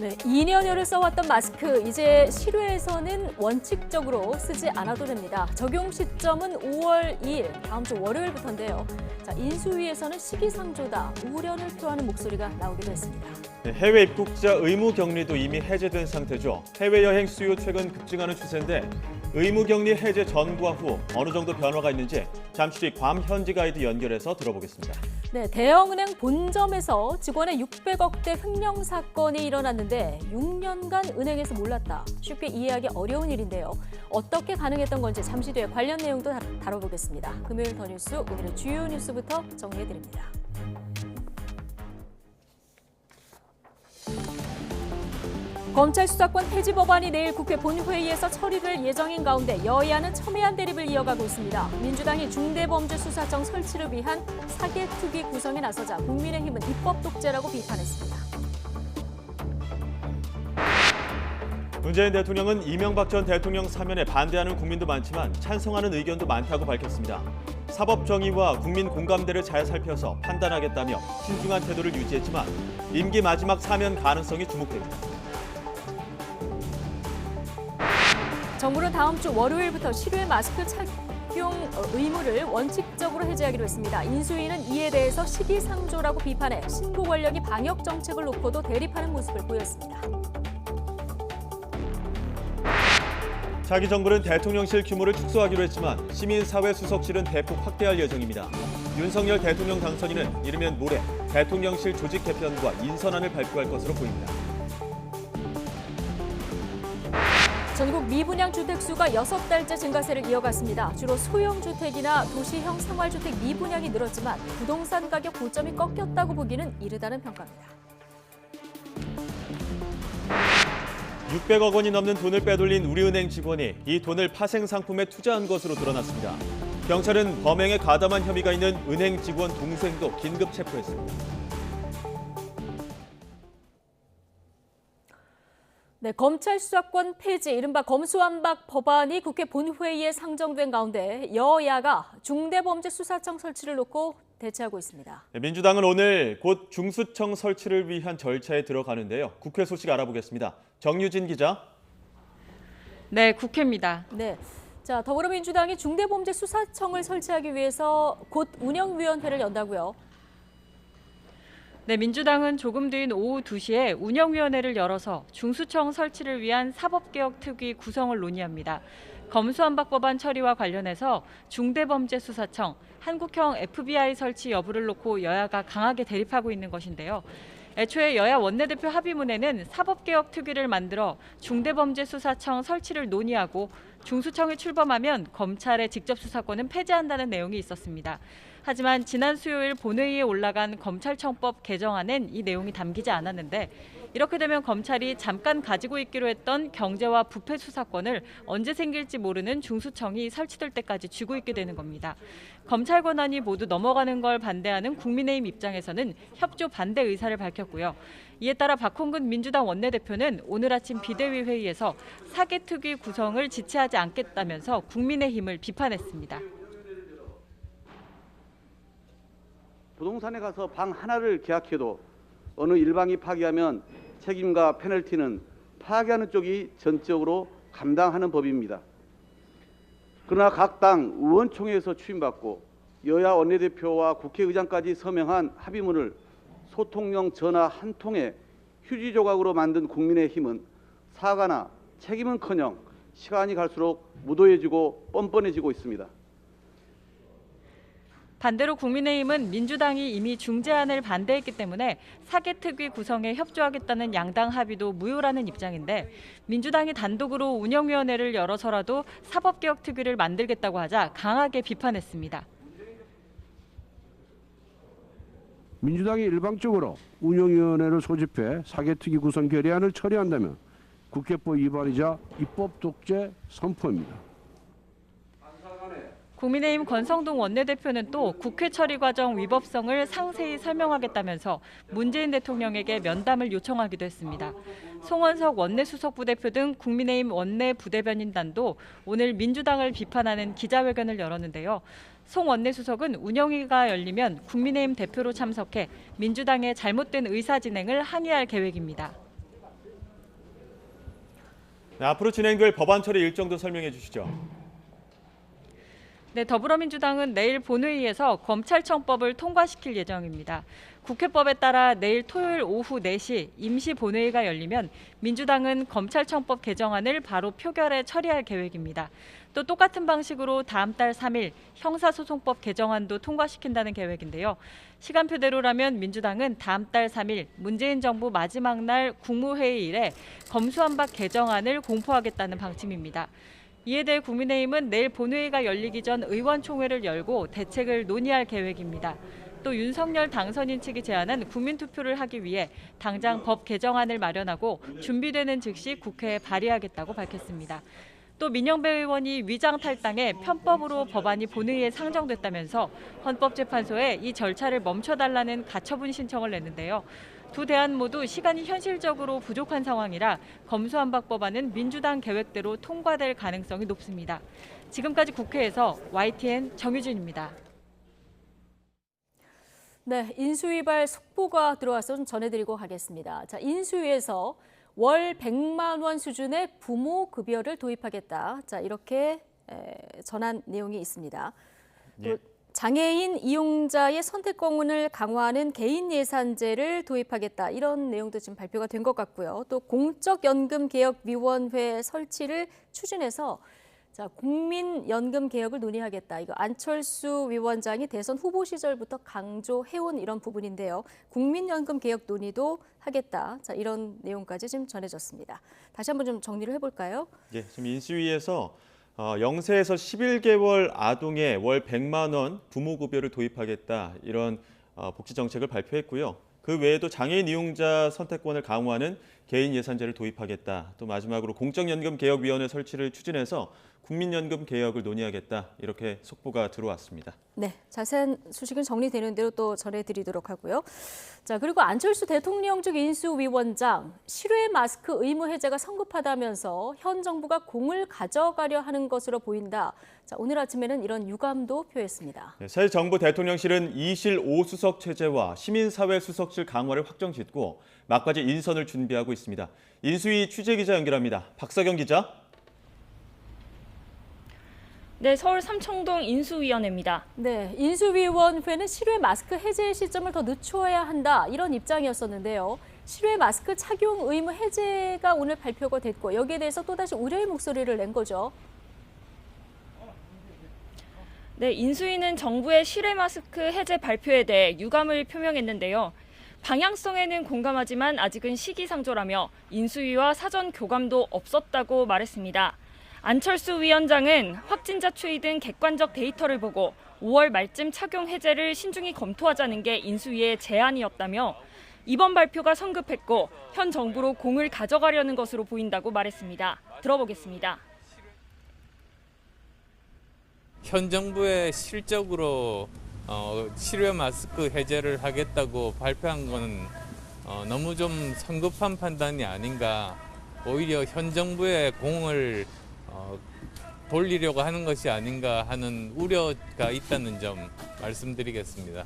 네, 2년여를 써왔던 마스크 이제 실외에서는 원칙적으로 쓰지 않아도 됩니다. 적용 시점은 5월 2일, 다음 주 월요일부터인데요. 자, 인수위에서는 시기상조다, 우려를 표하는 목소리가 나오기도 했습니다. 네, 해외 입국자 의무 격리도 이미 해제된 상태죠. 해외여행 수요 최근 급증하는 추세인데 의무 격리 해제 전과 후 어느 정도 변화가 있는지 잠시 뒤 괌 현지 가이드 연결해서 들어보겠습니다. 네, 대형은행 본점에서 직원의 600억대 횡령 사건이 일어났는데 6년간 은행에서 몰랐다. 쉽게 이해하기 어려운 일인데요. 어떻게 가능했던 건지 잠시 뒤에 관련 내용도 다뤄보겠습니다. 금요일 더 뉴스, 오늘의 주요 뉴스부터 정리해드립니다. 검찰 수사권 폐지 법안이 내일 국회 본회의에서 처리될 예정인 가운데 여야는 첨예한 대립을 이어가고 있습니다. 민주당이 중대범죄수사청 설치를 위한 사개특위 구성에 나서자 국민의힘은 입법 독재라고 비판했습니다. 문재인 대통령은 이명박 전 대통령 사면에 반대하는 국민도 많지만 찬성하는 의견도 많다고 밝혔습니다. 사법 정의와 국민 공감대를 잘 살펴서 판단하겠다며 신중한 태도를 유지했지만 임기 마지막 사면 가능성이 주목됩니다. 정부는 다음 주 월요일부터 실외 마스크 착용 의무를 원칙적으로 해제하기로 했습니다. 인수위는 이에 대해서 시기상조라고 비판해 신고 권력이 방역 정책을 놓고도 대립하는 모습을 보였습니다. 차기 정부는 대통령실 규모를 축소하기로 했지만 시민사회 수석실은 대폭 확대할 예정입니다. 윤석열 대통령 당선인은 이르면 모레 대통령실 조직 개편과 인선안을 발표할 것으로 보입니다. 전국 미분양 주택 수가 6달째 증가세를 이어갔습니다. 주로 소형주택이나 도시형 생활주택 미분양이 늘었지만 부동산 가격 고점이 꺾였다고 보기는 이르다는 평가입니다. 600억 원이 넘는 돈을 빼돌린 우리은행 직원이 이 돈을 파생 상품에 투자한 것으로 드러났습니다. 경찰은 범행에 가담한 혐의가 있는 은행 직원 동생도 긴급 체포했습니다. 네, 검찰 수사권 폐지, 이른바 검수완박 법안이 국회 본회의에 상정된 가운데 여야가 중대범죄수사청 설치를 놓고 대치하고 있습니다. 민주당은 오늘 곧 중수청 설치를 위한 절차에 들어가는데요. 국회 소식 알아보겠습니다. 정유진 기자. 네, 국회입니다. 네, 자, 더불어민주당이 중대범죄수사청을 설치하기 위해서 곧 운영위원회를 연다고요. 네, 민주당은 조금 뒤인 오후 2시에 운영위원회를 열어서 중수청 설치를 위한 사법개혁특위 구성을 논의합니다. 검수완박법안 처리와 관련해서 중대범죄수사청, 한국형 FBI 설치 여부를 놓고 여야가 강하게 대립하고 있는 것인데요. 애초에 여야 원내대표 합의문에는 사법개혁특위를 만들어 중대범죄수사청 설치를 논의하고 중수청이 출범하면 검찰의 직접 수사권은 폐지한다는 내용이 있었습니다. 하지만 지난 수요일 본회의에 올라간 검찰청법 개정안엔 이 내용이 담기지 않았는데 이렇게 되면 검찰이 잠깐 가지고 있기로 했던 경제와 부패 수사권을 언제 생길지 모르는 중수청이 설치될 때까지 쥐고 있게 되는 겁니다. 검찰 권한이 모두 넘어가는 걸 반대하는 국민의힘 입장에서는 협조 반대 의사를 밝혔고요. 이에 따라 박홍근 민주당 원내대표는 오늘 아침 비대위 회의에서 사개특위 구성을 지체하지 않겠다면서 국민의힘을 비판했습니다. 부동산에 가서 방 하나를 계약해도 어느 일방이 파기하면 책임과 페널티는 파기하는 쪽이 전적으로 감당하는 법입니다. 그러나 각 당 의원총회에서 추임받고 여야 원내대표와 국회의장까지 서명한 합의문을 소통용 전화 한 통에 휴지 조각으로 만든 국민의힘은 사과나 책임은커녕 시간이 갈수록 무도해지고 뻔뻔해지고 있습니다. 반대로 국민의힘은 민주당이 이미 중재안을 반대했기 때문에 사개특위 구성에 협조하겠다는 양당 합의도 무효라는 입장인데 민주당이 단독으로 운영위원회를 열어서라도 사법개혁특위를 만들겠다고 하자 강하게 비판했습니다. 민주당이 일방적으로 운영위원회를 소집해 사개특위 구성 결의안을 처리한다면 국회법 위반이자 입법 독재 선포입니다. 국민의힘 권성동 원내대표는 또 국회 처리 과정 위법성을 상세히 설명하겠다면서 문재인 대통령에게 면담을 요청하기도 했습니다. 송원석 원내수석 부대표 등 국민의힘 원내 부대변인단도 오늘 민주당을 비판하는 기자회견을 열었는데요. 송 원내수석은 운영위가 열리면 국민의힘 대표로 참석해 민주당의 잘못된 의사진행을 항의할 계획입니다. 네, 앞으로 진행될 법안 처리 일정도 설명해 주시죠. 네, 더불어민주당은 내일 본회의에서 검찰청법을 통과시킬 예정입니다. 국회법에 따라 내일 토요일 오후 4시 임시 본회의가 열리면 민주당은 검찰청법 개정안을 바로 표결에 처리할 계획입니다. 또 똑같은 방식으로 다음 달 3일 형사소송법 개정안도 통과시킨다는 계획인데요. 시간표대로라면 민주당은 다음 달 3일 문재인 정부 마지막 날 국무회의 일에 검수완박 개정안을 공포하겠다는 방침입니다. 이에 대해 국민의힘은 내일 본회의가 열리기 전 의원총회를 열고 대책을 논의할 계획입니다. 또 윤석열 당선인 측이 제안한 국민투표를 하기 위해 당장 법 개정안을 마련하고 준비되는 즉시 국회에 발의하겠다고 밝혔습니다. 또 민영배 의원이 위장 탈당해 편법으로 법안이 본회의에 상정됐다면서 헌법재판소에 이 절차를 멈춰달라는 가처분 신청을 냈는데요. 두 대안 모두 시간이 현실적으로 부족한 상황이라 검수완박 법안은 민주당 계획대로 통과될 가능성이 높습니다. 지금까지 국회에서 YTN 정유진입니다. 네, 인수위발 속보가 들어와서 좀 전해드리고 가겠습니다. 자, 인수위에서 월 100만 원 수준의 부모 급여를 도입하겠다. 자, 이렇게 전한 내용이 있습니다. 또 장애인 이용자의 선택권을 강화하는 개인 예산제를 도입하겠다. 이런 내용도 지금 발표가 된 것 같고요. 또 공적연금개혁위원회 설치를 추진해서 자, 국민연금 개혁을 논의하겠다. 이거 안철수 위원장이 대선 후보 시절부터 강조해온 이런 부분인데요. 국민연금 개혁 논의도 하겠다. 자, 이런 내용까지 지금 전해졌습니다. 다시 한번 좀 정리를 해볼까요? 예, 지금 인수위에서 0세에서 11개월 아동의 월 100만 원 부모급여를 도입하겠다. 이런 복지 정책을 발표했고요. 그 외에도 장애인 이용자 선택권을 강화하는 개인 예산제를 도입하겠다. 또 마지막으로 공적연금개혁위원회 설치를 추진해서 국민연금 개혁을 논의하겠다. 이렇게 속보가 들어왔습니다. 네, 자세한 소식은 정리되는 대로 또 전해드리도록 하고요. 자, 그리고 안철수 대통령 측 인수위원장 실외 마스크 의무 해제가 성급하다면서 현 정부가 공을 가져가려 하는 것으로 보인다. 자, 오늘 아침에는 이런 유감도 표했습니다. 네, 새 정부 대통령실은 2실 5수석 체제와 시민사회 수석실 강화를 확정짓고 막바지 인선을 준비하고 있습니다. 인수위 취재기자 연결합니다. 박서경 기자. 네, 서울 삼청동 인수위원회입니다. 네, 인수위원회는 실외 마스크 해제 시점을 더 늦춰야 한다. 이런 입장이었었는데요. 실외 마스크 착용 의무 해제가 오늘 발표가 됐고 여기에 대해서 또다시 우려의 목소리를 낸 거죠. 네, 인수위는 정부의 실외 마스크 해제 발표에 대해 유감을 표명했는데요. 방향성에는 공감하지만 아직은 시기상조라며 인수위와 사전 교감도 없었다고 말했습니다. 안철수 위원장은 확진자 추이 등 객관적 데이터를 보고 5월 말쯤 착용 해제를 신중히 검토하자는 게 인수위의 제안이었다며 이번 발표가 성급했고 현 정부로 공을 가져가려는 것으로 보인다고 말했습니다. 들어보겠습니다. 현 정부에 실적으로 실외 마스크 해제를 하겠다고 발표한 것은 너무 좀 성급한 판단이 아닌가. 오히려 현 정부의 공을 돌리려고 하는 것이 아닌가 하는 우려가 있다는 점 말씀드리겠습니다.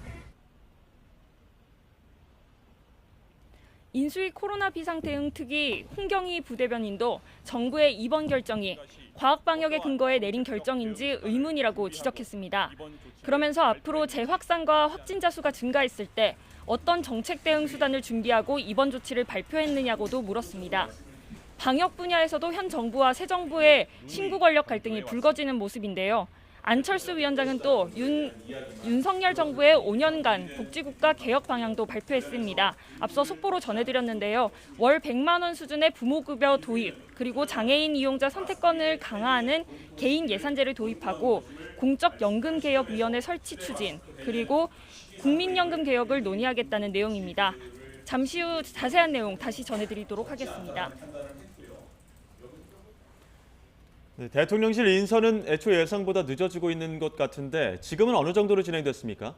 인수위 코로나 비상대응특위 홍경희 부대변인도 정부의 이번 결정이 과학방역의 근거에 내린 결정인지 의문이라고 지적했습니다. 그러면서 앞으로 재확산과 확진자 수가 증가했을 때 어떤 정책 대응 수단을 준비하고 이번 조치를 발표했느냐고도 물었습니다. 방역 분야에서도 현 정부와 새 정부의 신구 권력 갈등이 불거지는 모습인데요. 안철수 위원장은 또 윤석열 정부의 5년간 복지국가 개혁 방향도 발표했습니다. 앞서 속보로 전해드렸는데요. 월 100만 원 수준의 부모급여 도입, 그리고 장애인 이용자 선택권을 강화하는 개인 예산제를 도입하고 공적연금개혁위원회 설치 추진, 그리고 국민연금 개혁을 논의하겠다는 내용입니다. 잠시 후 자세한 내용 다시 전해드리도록 하겠습니다. 네, 대통령실 인선은 애초 예상보다 늦어지고 있는 것 같은데 지금은 어느 정도로 진행됐습니까?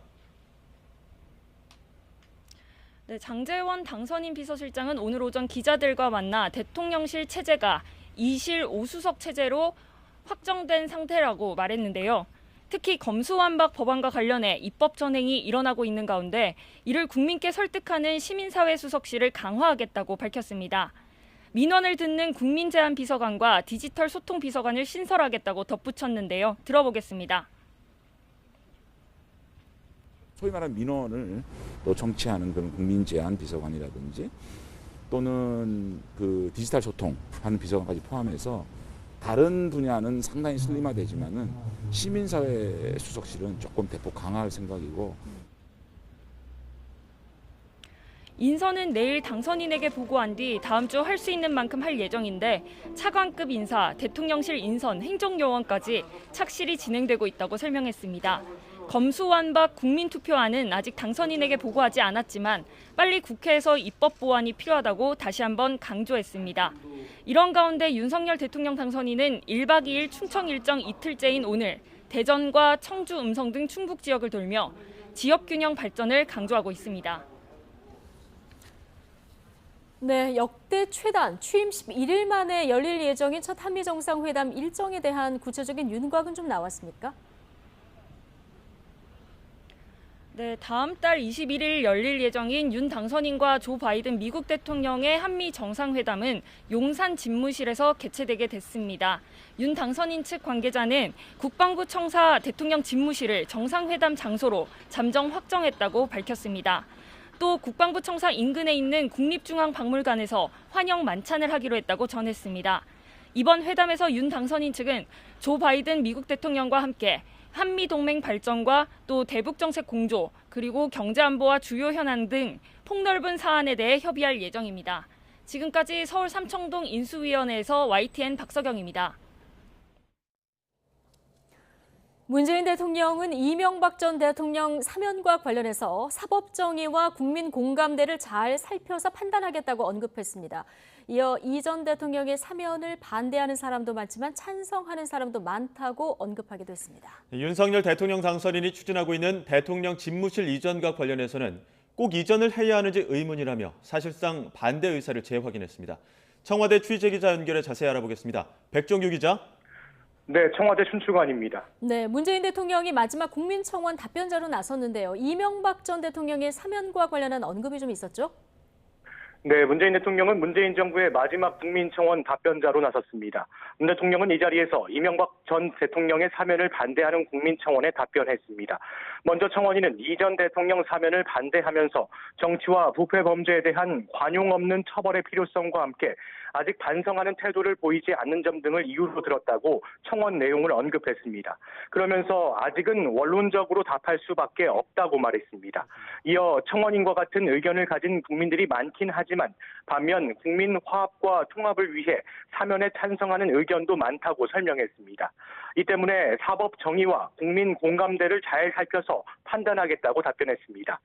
네, 장제원 당선인 비서실장은 오늘 오전 기자들과 만나 대통령실 체제가 2실 5수석 체제로 확정된 상태라고 말했는데요. 특히 검수완박 법안과 관련해 입법 전행이 일어나고 있는 가운데 이를 국민께 설득하는 시민사회 수석실을 강화하겠다고 밝혔습니다. 민원을 듣는 국민제안비서관과 디지털 소통비서관을 신설하겠다고 덧붙였는데요. 들어보겠습니다. 소위 말하는 민원을 또 정치하는 그런 국민제안비서관이라든지 또는 그 디지털 소통하는 비서관까지 포함해서 다른 분야는 상당히 슬림화되지만은 시민사회 수석실은 조금 대폭 강화할 생각이고. 인선은 내일 당선인에게 보고한 뒤 다음 주 할 수 있는 만큼 할 예정인데 차관급 인사, 대통령실 인선, 행정요원까지 착실히 진행되고 있다고 설명했습니다. 검수완박 국민투표안은 아직 당선인에게 보고하지 않았지만 빨리 국회에서 입법 보완이 필요하다고 다시 한번 강조했습니다. 이런 가운데 윤석열 대통령 당선인은 1박 2일 충청 일정 이틀째인 오늘 대전과 청주, 음성 등 충북 지역을 돌며 지역균형 발전을 강조하고 있습니다. 네, 역대 최단 취임 11일 만에 열릴 예정인 첫 한미 정상회담 일정에 대한 구체적인 윤곽은 좀 나왔습니까? 네, 다음 달 21일 열릴 예정인 윤 당선인과 조 바이든 미국 대통령의 한미 정상회담은 용산 집무실에서 개최되게 됐습니다. 윤 당선인 측 관계자는 국방부 청사 대통령 집무실을 정상회담 장소로 잠정 확정했다고 밝혔습니다. 또 국방부 청사 인근에 있는 국립중앙박물관에서 환영 만찬을 하기로 했다고 전했습니다. 이번 회담에서 윤 당선인 측은 조 바이든 미국 대통령과 함께 한미동맹 발전과 또 대북정책 공조, 그리고 경제안보와 주요 현안 등 폭넓은 사안에 대해 협의할 예정입니다. 지금까지 서울 삼청동 인수위원회에서 YTN 박서경입니다. 문재인 대통령은 이명박 전 대통령 사면과 관련해서 사법정의와 국민 공감대를 잘 살펴서 판단하겠다고 언급했습니다. 이어 이 전 대통령의 사면을 반대하는 사람도 많지만 찬성하는 사람도 많다고 언급하기도 했습니다. 윤석열 대통령 당선인이 추진하고 있는 대통령 집무실 이전과 관련해서는 꼭 이전을 해야 하는지 의문이라며 사실상 반대 의사를 재확인했습니다. 청와대 취재기자 연결해 자세히 알아보겠습니다. 백종규 기자. 네, 청와대 춘추관입니다. 네, 문재인 대통령이 마지막 국민청원 답변자로 나섰는데요. 이명박 전 대통령의 사면과 관련한 언급이 좀 있었죠? 네, 문재인 대통령은 문재인 정부의 마지막 국민청원 답변자로 나섰습니다. 문 대통령은 이 자리에서 이명박 전 대통령의 사면을 반대하는 국민청원에 답변했습니다. 먼저 청원인은 이 전 대통령 사면을 반대하면서 정치와 부패 범죄에 대한 관용 없는 처벌의 필요성과 함께 아직 반성하는 태도를 보이지 않는 점 등을 이유로 들었다고 청원 내용을 언급했습니다. 그러면서 아직은 원론적으로 답할 수밖에 없다고 말했습니다. 이어 청원인과 같은 의견을 가진 국민들이 많긴 하지만 반면 국민 화합과 통합을 위해 사면에 찬성하는 의견도 많다고 설명했습니다. 이 때문에 사법 정의와 국민 공감대를 잘 살펴서 판단하겠다고 답변했습니다.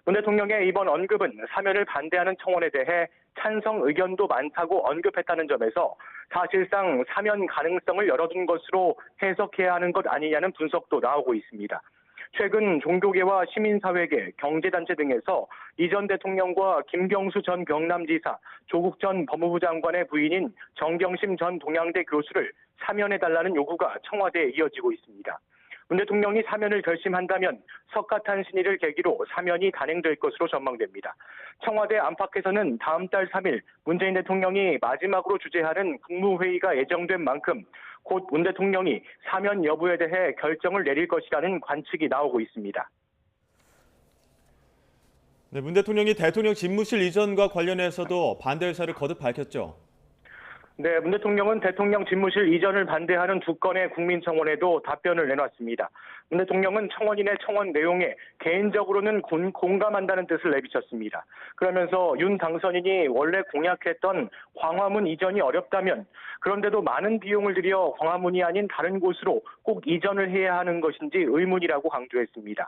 문 대통령의 이번 언급은 사면을 반대하는 청원에 대해 찬성 의견도 많다고 언급했다는 점에서 사실상 사면 가능성을 열어둔 것으로 해석해야 하는 것 아니냐는 분석도 나오고 있습니다. 최근 종교계와 시민사회계, 경제단체 등에서 이 전 대통령과 김경수 전 경남지사, 조국 전 법무부 장관의 부인인 정경심 전 동양대 교수를 사면해달라는 요구가 청와대에 이어지고 있습니다. 문 대통령이 사면을 결심한다면 석가탄신일을 계기로 사면이 단행될 것으로 전망됩니다. 청와대 안팎에서는 다음 달 3일 문재인 대통령이 마지막으로 주재하는 국무회의가 예정된 만큼 곧 문 대통령이 사면 여부에 대해 결정을 내릴 것이라는 관측이 나오고 있습니다. 네, 문 대통령이 대통령 집무실 이전과 관련해서도 반대 의사를 거듭 밝혔죠. 네, 문 대통령은 대통령 집무실 이전을 반대하는 두 건의 국민청원에도 답변을 내놨습니다. 문 대통령은 청원인의 청원 내용에 개인적으로는 공감한다는 뜻을 내비쳤습니다. 그러면서 윤 당선인이 원래 공약했던 광화문 이전이 어렵다면 그런데도 많은 비용을 들여 광화문이 아닌 다른 곳으로 꼭 이전을 해야 하는 것인지 의문이라고 강조했습니다.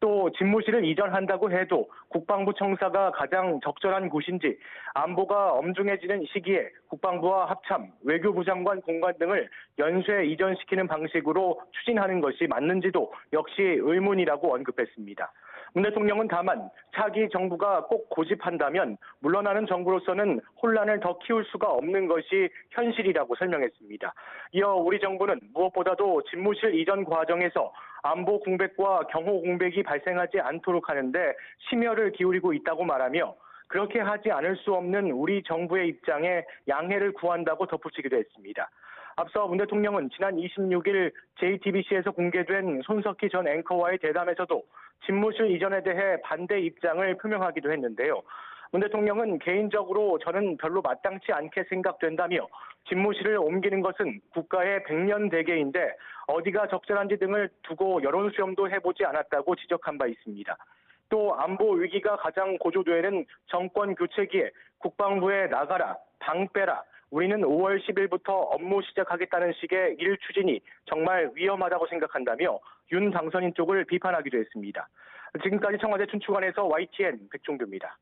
또 집무실을 이전한다고 해도 국방부 청사가 가장 적절한 곳인지 안보가 엄중해지는 시기에 국방부와 합참, 외교부 장관 공관 등을 연쇄 이전시키는 방식으로 추진하는 것이 맞는지도 역시 의문이라고 언급했습니다. 문 대통령은 다만 차기 정부가 꼭 고집한다면 물러나는 정부로서는 혼란을 더 키울 수가 없는 것이 현실이라고 설명했습니다. 이어 우리 정부는 무엇보다도 집무실 이전 과정에서 안보 공백과 경호 공백이 발생하지 않도록 하는데 심혈을 기울이고 있다고 말하며 그렇게 하지 않을 수 없는 우리 정부의 입장에 양해를 구한다고 덧붙이기도 했습니다. 앞서 문 대통령은 지난 26일 JTBC에서 공개된 손석희 전 앵커와의 대담에서도 집무실 이전에 대해 반대 입장을 표명하기도 했는데요. 문 대통령은 개인적으로 저는 별로 마땅치 않게 생각된다며 집무실을 옮기는 것은 국가의 백년대계인데 어디가 적절한지 등을 두고 여론수렴도 해보지 않았다고 지적한 바 있습니다. 또 안보 위기가 가장 고조되는 정권 교체기에 국방부에 나가라, 당 빼라, 우리는 5월 10일부터 업무 시작하겠다는 식의 일 추진이 정말 위험하다고 생각한다며 윤 당선인 쪽을 비판하기도 했습니다. 지금까지 청와대 춘추관에서 YTN 백종규입니다.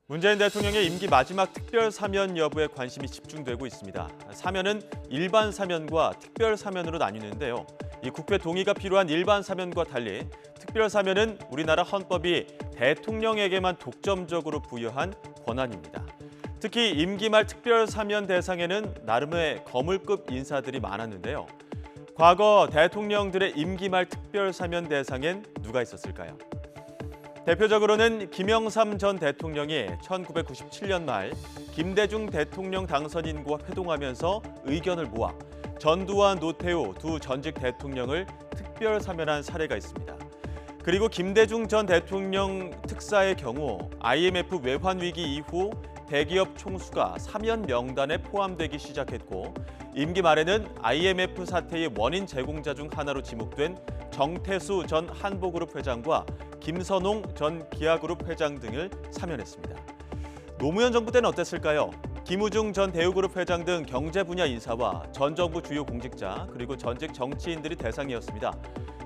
문재인 대통령의 임기 마지막 특별 사면 여부에 관심이 집중되고 있습니다. 사면은 일반 사면과 특별 사면으로 나뉘는데요. 이 국회 동의가 필요한 일반 사면과 달리 특별 사면은 우리나라 헌법이 대통령에게만 독점적으로 부여한 권한입니다. 특히 임기 말 특별 사면 대상에는 나름의 거물급 인사들이 많았는데요. 과거 대통령들의 임기 말 특별 사면 대상엔 누가 있었을까요? 대표적으로는 김영삼 전 대통령이 1997년 말 김대중 대통령 당선인과 회동하면서 의견을 모아 전두환, 노태우 두 전직 대통령을 특별 사면한 사례가 있습니다. 그리고 김대중 전 대통령 특사의 경우 IMF 외환 위기 이후 대기업 총수가 사면 명단에 포함되기 시작했고 임기 말에는 IMF 사태의 원인 제공자 중 하나로 지목된 정태수 전 한보그룹 회장과 김선홍 전 기아그룹 회장 등을 사면했습니다. 노무현 정부 때는 어땠을까요? 김우중 전 대우그룹 회장 등 경제 분야 인사와 전 정부 주요 공직자 그리고 전직 정치인들이 대상이었습니다.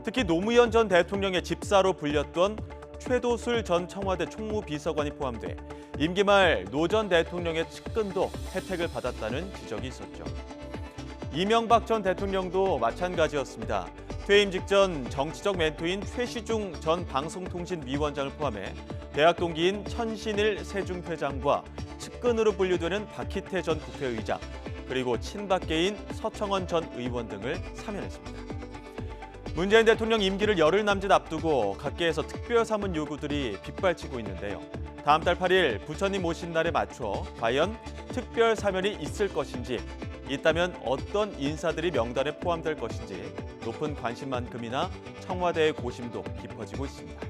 특히 노무현 전 대통령의 집사로 불렸던 최도술 전 청와대 총무비서관이 포함돼 임기 말 노 전 대통령의 측근도 혜택을 받았다는 지적이 있었죠. 이명박 전 대통령도 마찬가지였습니다. 퇴임 직전 정치적 멘토인 최시중 전 방송통신위원장을 포함해 대학 동기인 천신일 세종회장과 측근으로 분류되는 박희태 전 국회의장, 그리고 친박계인 서청원 전 의원 등을 사면했습니다. 문재인 대통령 임기를 열흘 남짓 앞두고 각계에서 특별사면 요구들이 빗발치고 있는데요. 다음 달 8일 부처님 오신 날에 맞춰 과연 특별사면이 있을 것인지, 있다면 어떤 인사들이 명단에 포함될 것인지 높은 관심만큼이나 청와대의 고심도 깊어지고 있습니다.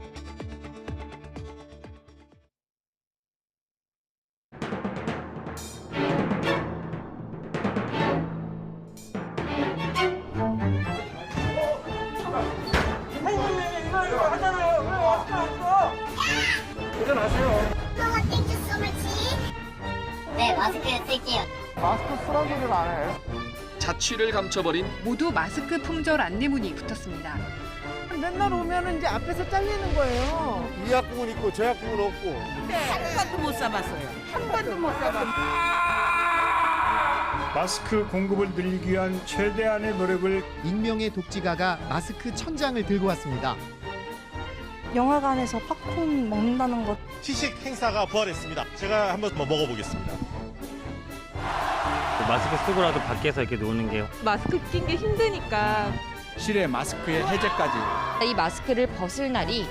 네, 마스크 쓸게요. 마스크 쓰라기를 안 해. 자취를 감춰버린 모두 마스크 품절 안내문이 붙었습니다. 맨날 오면은 이제 앞에서 잘리는 거예요. 이 학국은 있고 저 학국은 없고. 네. 한 번도 못 사봤어요. 한 번도 못 사봤어요. 마스크 공급을 늘리기 위한 최대한의 노력을. 익명의 독지가가 마스크 1000장을 들고 왔습니다. 영화관에서 팝콘 먹는다는 것. 시식 행사가 부활했습니다. 제가 한번 먹어보겠습니다. 마스크 쓰고라도 밖에서 이렇게 노는 게요. 마스크 낀 게 힘드니까. 실외 마스크의 해제까지. 이 마스크를 벗을 날이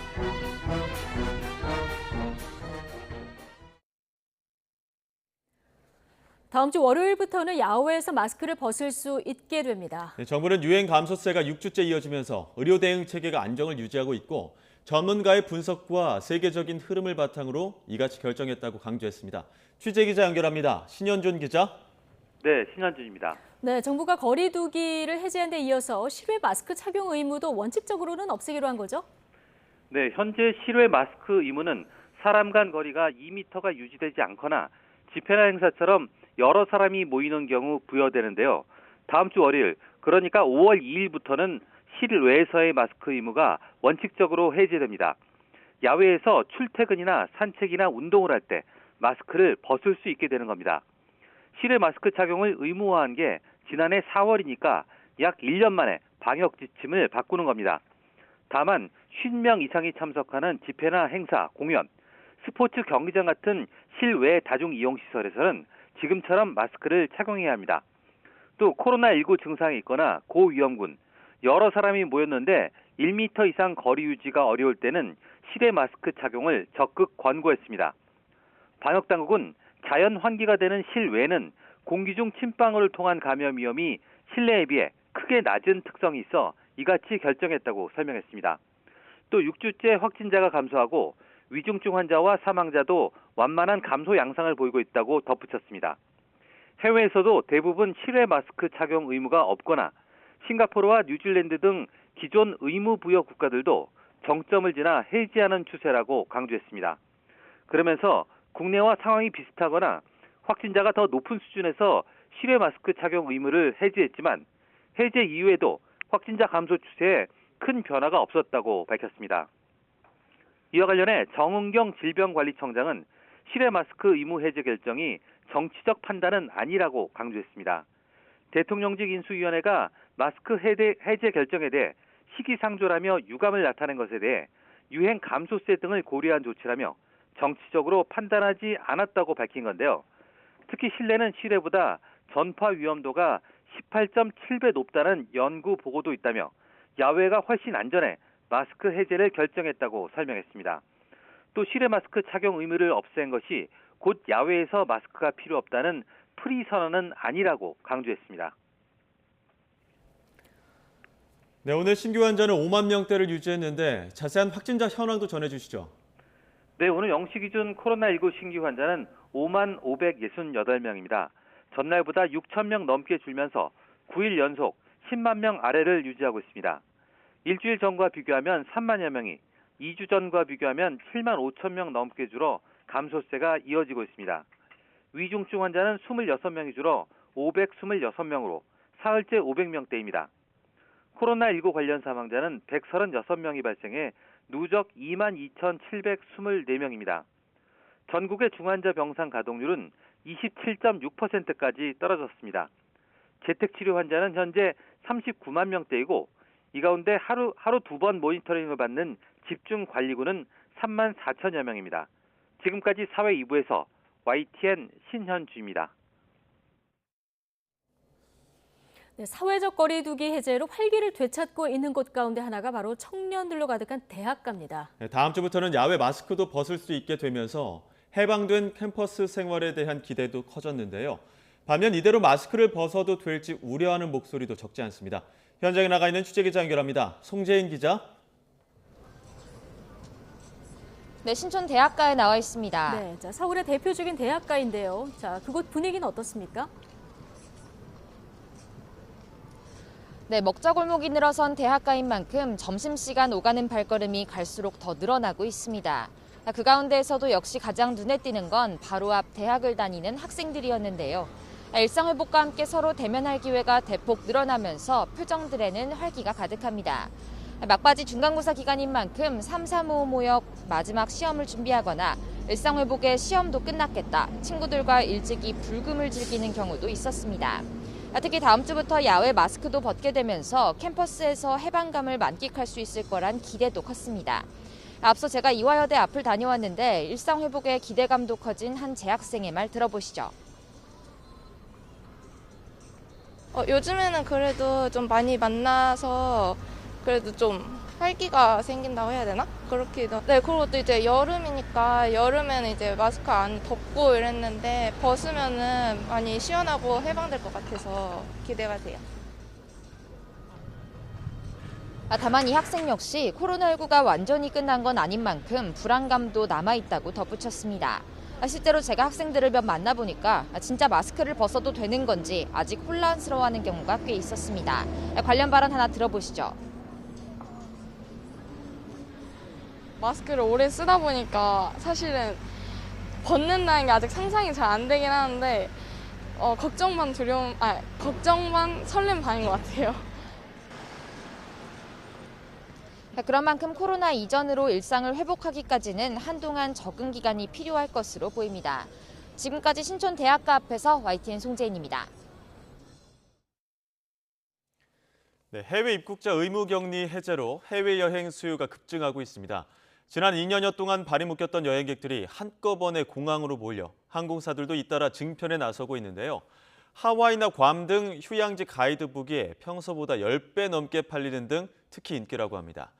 다음 주 월요일부터는 야외에서 마스크를 벗을 수 있게 됩니다. 정부는 유행 감소세가 6주째 이어지면서 의료 대응 체계가 안정을 유지하고 있고 전문가의 분석과 세계적인 흐름을 바탕으로 이같이 결정했다고 강조했습니다. 취재 기자 연결합니다. 신현준 기자. 네, 신현준입니다. 네, 정부가 거리 두기를 해제한 데 이어서 실외 마스크 착용 의무도 원칙적으로는 없애기로 한 거죠? 네, 현재 실외 마스크 의무는 사람 간 거리가 2m가 유지되지 않거나 집회나 행사처럼 여러 사람이 모이는 경우 부여되는데요. 다음 주 월요일, 그러니까 5월 2일부터는 실외에서의 마스크 의무가 원칙적으로 해제됩니다. 야외에서 출퇴근이나 산책이나 운동을 할 때 마스크를 벗을 수 있게 되는 겁니다. 실외 마스크 착용을 의무화한 게 지난해 4월이니까 약 1년 만에 방역 지침을 바꾸는 겁니다. 다만 50명 이상이 참석하는 집회나 행사, 공연, 스포츠 경기장 같은 실외 다중이용시설에서는 지금처럼 마스크를 착용해야 합니다. 또 코로나19 증상이 있거나 고위험군, 여러 사람이 모였는데 1m 이상 거리 유지가 어려울 때는 실외 마스크 착용을 적극 권고했습니다. 방역당국은 자연 환기가 되는 실외는 공기 중 침방울을 통한 감염 위험이 실내에 비해 크게 낮은 특성이 있어 이같이 결정했다고 설명했습니다. 또 6주째 확진자가 감소하고 위중증 환자와 사망자도 완만한 감소 양상을 보이고 있다고 덧붙였습니다. 해외에서도 대부분 실외 마스크 착용 의무가 없거나 싱가포르와 뉴질랜드 등 기존 의무 부여 국가들도 정점을 지나 해지하는 추세라고 강조했습니다. 그러면서 국내와 상황이 비슷하거나 확진자가 더 높은 수준에서 실외 마스크 착용 의무를 해지했지만 해제 이후에도 확진자 감소 추세에 큰 변화가 없었다고 밝혔습니다. 이와 관련해 정은경 질병관리청장은 실외 마스크 의무 해제 결정이 정치적 판단은 아니라고 강조했습니다. 대통령직 인수위원회가 마스크 해제 결정에 대해 시기상조라며 유감을 나타낸 것에 대해 유행 감소세 등을 고려한 조치라며 정치적으로 판단하지 않았다고 밝힌 건데요. 특히 실내는 실외보다 전파 위험도가 18.7배 높다는 연구 보고도 있다며 야외가 훨씬 안전해 마스크 해제를 결정했다고 설명했습니다. 또 실외 마스크 착용 의무를 없앤 것이 곧 야외에서 마스크가 필요 없다는 프리 선언은 아니라고 강조했습니다. 네, 오늘 신규 환자는 5만 명대를 유지했는데 자세한 확진자 현황도 전해주시죠. 네, 오늘 0시 기준 코로나19 신규 환자는 5만 568명입니다. 전날보다 6천 명 넘게 줄면서 9일 연속 10만 명 아래를 유지하고 있습니다. 일주일 전과 비교하면 3만여 명이, 2주 전과 비교하면 7만 5천 명 넘게 줄어 감소세가 이어지고 있습니다. 위중증 환자는 26명이 줄어 526명으로 사흘째 500명대입니다. 코로나19 관련 사망자는 136명이 발생해 누적 22,724명입니다. 전국의 중환자 병상 가동률은 27.6%까지 떨어졌습니다. 재택치료 환자는 현재 39만 명대이고 이 가운데 하루 2번 모니터링을 받는 집중관리군은 3만 4천여 명입니다. 지금까지 사회 2부에서 YTN 신현주입니다. 네, 사회적 거리두기 해제로 활기를 되찾고 있는 곳 가운데 하나가 바로 청년들로 가득한 대학가입니다. 네, 다음 주부터는 야외 마스크도 벗을 수 있게 되면서 해방된 캠퍼스 생활에 대한 기대도 커졌는데요. 반면 이대로 마스크를 벗어도 될지 우려하는 목소리도 적지 않습니다. 현장에 나가 있는 취재기자 연결합니다. 송재인 기자. 네, 신촌 대학가에 나와 있습니다. 네, 자, 서울의 대표적인 대학가인데요. 자, 그곳 분위기는 어떻습니까? 네, 먹자골목이 늘어선 대학가인 만큼 점심시간 오가는 발걸음이 갈수록 더 늘어나고 있습니다. 그 가운데에서도 역시 가장 눈에 띄는 건 바로 앞 대학을 다니는 학생들이었는데요. 일상회복과 함께 서로 대면할 기회가 대폭 늘어나면서 표정들에는 활기가 가득합니다. 막바지 중간고사 기간인 만큼 3, 4, 5 모여 마지막 시험을 준비하거나 일상회복에 시험도 끝났겠다, 친구들과 일찍이 불금을 즐기는 경우도 있었습니다. 특히 다음 주부터 야외 마스크도 벗게 되면서 캠퍼스에서 해방감을 만끽할 수 있을 거란 기대도 컸습니다. 앞서 제가 이화여대 앞을 다녀왔는데 일상회복에 기대감도 커진 한 재학생의 말 들어보시죠. 요즘에는 그래도 좀 많이 만나서 그래도 좀 활기가 생긴다고 해야 되나? 그렇기도. 네, 그리고 또 이제 여름이니까 여름에는 이제 마스크 안 덥고 이랬는데 벗으면은 많이 시원하고 해방될 것 같아서 기대가 돼요. 다만 이 학생 역시 코로나19가 완전히 끝난 건 아닌 만큼 불안감도 남아있다고 덧붙였습니다. 실제로 제가 학생들을 몇 만나보니까 진짜 마스크를 벗어도 되는 건지 아직 혼란스러워하는 경우가 꽤 있었습니다. 관련 발언 하나 들어보시죠. 마스크를 오래 쓰다 보니까 사실은 벗는다는 게 아직 상상이 잘 안 되긴 하는데 걱정 반 설렘 반인 것 같아요. 그런 만큼 코로나 이전으로 일상을 회복하기까지는 한동안 적응 기간이 필요할 것으로 보입니다. 지금까지 신촌 대학가 앞에서 YTN 송재인입니다. 네, 해외 입국자 의무 격리 해제로 해외여행 수요가 급증하고 있습니다. 지난 2년여 동안 발이 묶였던 여행객들이 한꺼번에 공항으로 몰려 항공사들도 잇따라 증편에 나서고 있는데요. 하와이나 괌 등 휴양지 가이드북이 평소보다 10배 넘게 팔리는 등 특히 인기라고 합니다.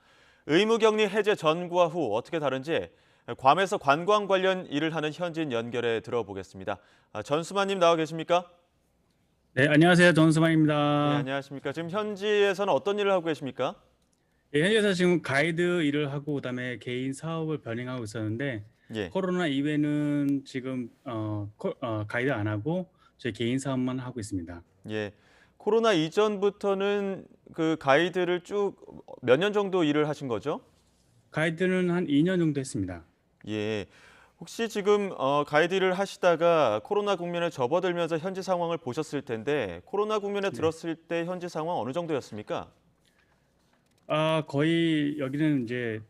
의무격리 해제 전과 후 어떻게 다른지 괌에서 관광 관련 일을 하는 현지인 연결해 들어보겠습니다. 전수만님 나와 계십니까? 네, 안녕하세요. 전수만입니다. 네, 안녕하십니까? 지금 현지에서는 어떤 일을 하고 계십니까? 네, 현지에서 지금 가이드 일을 하고 그다음에 개인 사업을 병행하고 있었는데 예. 코로나 이후에는 지금 가이드 안 하고 저희 개인 사업만 하고 있습니다. 예. 코로나 이전부터는 그 가이드를 쭉 몇 년 정도 일을 하신 거죠? 가이드는 한 2년 정도 했습니다. 예. 혹시 지금 가이드 일을 하시다가 코로나 국면에 접어들면서 현지 상황을 보셨을 텐데 코로나 국면에 들었을 때 현지 상황 어느 정도였습니까? 거의 여기는 이제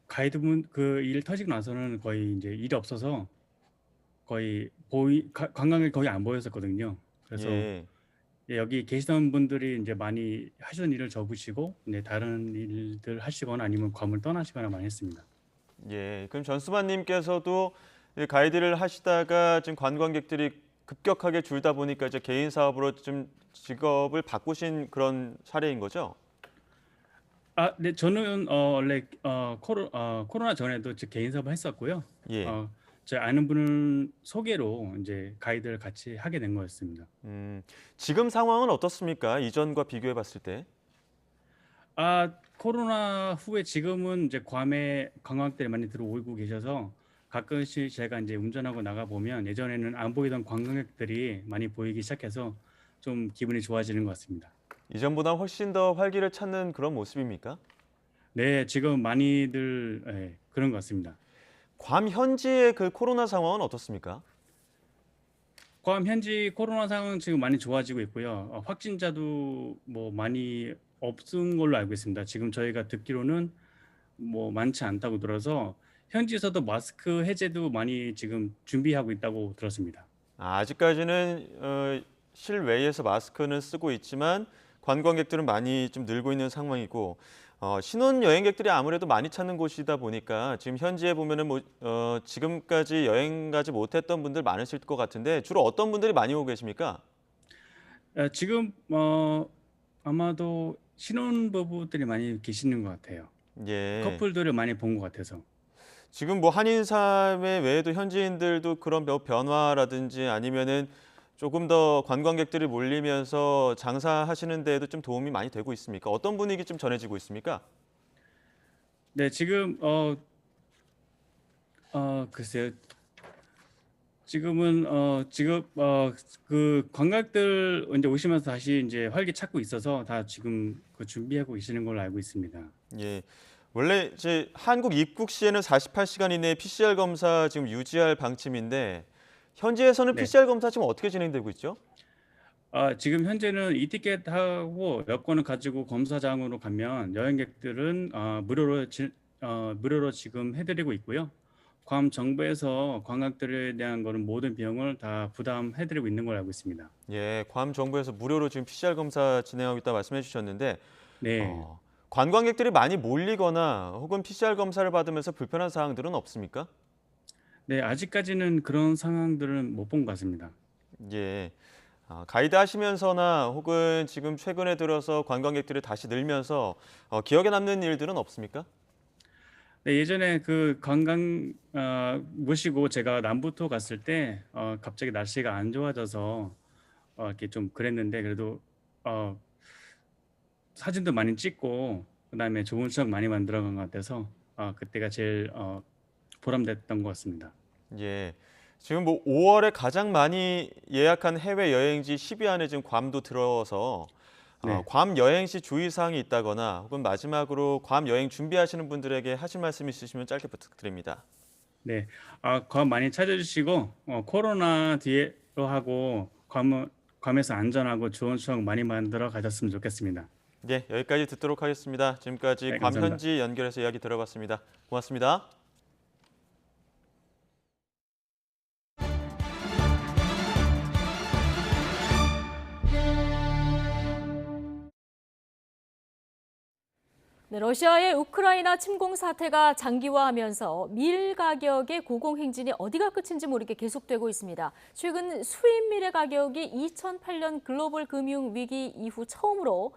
가이드분 그 일 터지고 나서는 거의 이제 일이 없어서 거의 관광객이 거의 안 보였었거든요. 그래서 예. 여기 계시던 분들이 이제 많이 하시던 일을 접으시고 이제 다른 일들 하시거나 아니면 괌을 떠나시거나 많이 했습니다. 예. 그럼 전수만님께서도 가이드를 하시다가 지금 관광객들이 급격하게 줄다 보니까 이제 개인 사업으로 좀 직업을 바꾸신 그런 사례인 거죠? 네, 저는 원래 코로나 전에도 개인 사업을 했었고요. 예. 제 아는 분을 소개로 이제 가이드를 같이 하게 된 거였습니다. 지금 상황은 어떻습니까? 이전과 비교해 봤을 때? 코로나 후에 지금은 이제 괌에 관광객들이 많이 들어오고 계셔서 가끔씩 제가 이제 운전하고 나가 보면 예전에는 안 보이던 관광객들이 많이 보이기 시작해서 좀 기분이 좋아지는 것 같습니다. 이전보다 훨씬 더 활기를 찾는 그런 모습입니까? 네, 지금 많이들 그런 것 같습니다. 괌 현지의 그 코로나 상황은 어떻습니까? 괌 현지 코로나 상황은 지금 많이 좋아지고 있고요. 확진자도 뭐 많이 없은 걸로 알고 있습니다. 지금 저희가 듣기로는 뭐 많지 않다고 들어서 현지에서도 마스크 해제도 많이 지금 준비하고 있다고 들었습니다. 아직까지는 실외에서 마스크는 쓰고 있지만 관광객들은 많이 좀 늘고 있는 상황이고 신혼 여행객들이 아무래도 많이 찾는 곳이다 보니까 지금 현지에 보면은 지금까지 여행 가지 못했던 분들 많으실 것 같은데 주로 어떤 분들이 많이 오고 계십니까? 지금 아마도 신혼부부들이 많이 계시는 것 같아요. 예. 커플들을 많이 본 것 같아서. 지금 뭐 한인사회 외에도 현지인들도 그런 변화라든지 아니면은 조금 더 관광객들이 몰리면서 장사하시는 데에도 좀 도움이 많이 되고 있습니까? 어떤 분위기 좀 전해지고 있습니까? 네, 지금 글쎄요. 지금은 그 관광객들 이제 오시면서 다시 이제 활기 찾고 있어서 다 지금 그 준비하고 계시는 걸로 알고 있습니다. 예. 원래 이제 한국 입국 시에는 48시간 이내에 PCR 검사 지금 유지할 방침인데 현지에서는 네. PCR 검사 지금 어떻게 진행되고 있죠? 지금 현재는 이티켓하고 여권을 가지고 검사장으로 가면 여행객들은 무료로 지금 해드리고 있고요. 괌 정부에서 관광객들에 대한 거는 모든 비용을 다 부담해드리고 있는 걸 알고 있습니다. 예, 괌 정부에서 무료로 지금 PCR 검사 진행하고 있다 말씀해 주셨는데 네. 관광객들이 많이 몰리거나 혹은 PCR 검사를 받으면서 불편한 사항들은 없습니까? 네, 아직까지는 그런 상황들은 못 본 것 같습니다. 예. 가이드 하시면서나 혹은 지금 최근에 들어서 관광객들이 다시 늘면서 기억에 남는 일들은 없습니까? 네, 예전에 그 관광 모시고 제가 남부토 갔을 때 갑자기 날씨가 안 좋아져서 이렇게 좀 그랬는데 그래도 사진도 많이 찍고 그다음에 좋은 추억 많이 만들어간 것 같아서 그때가 제일 보람됐던 것 같습니다. 예. 지금 뭐 5월에 가장 많이 예약한 해외 여행지 10위 안에 지금 괌도 들어서 네. 괌 여행 시 주의사항이 있다거나 혹은 마지막으로 괌 여행 준비하시는 분들에게 하실 말씀 있으시면 짧게 부탁드립니다. 네, 괌 많이 찾아주시고 코로나 뒤로 하고 괌에서 안전하고 좋은 추억 많이 만들어 가셨으면 좋겠습니다. 네, 여기까지 듣도록 하겠습니다. 지금까지 네, 괌 감사합니다. 현지 연결해서 이야기 들어봤습니다. 고맙습니다. 네, 러시아의 우크라이나 침공 사태가 장기화하면서 밀 가격의 고공행진이 어디가 끝인지 모르게 계속되고 있습니다. 최근 수입 밀의 가격이 2008년 글로벌 금융 위기 이후 처음으로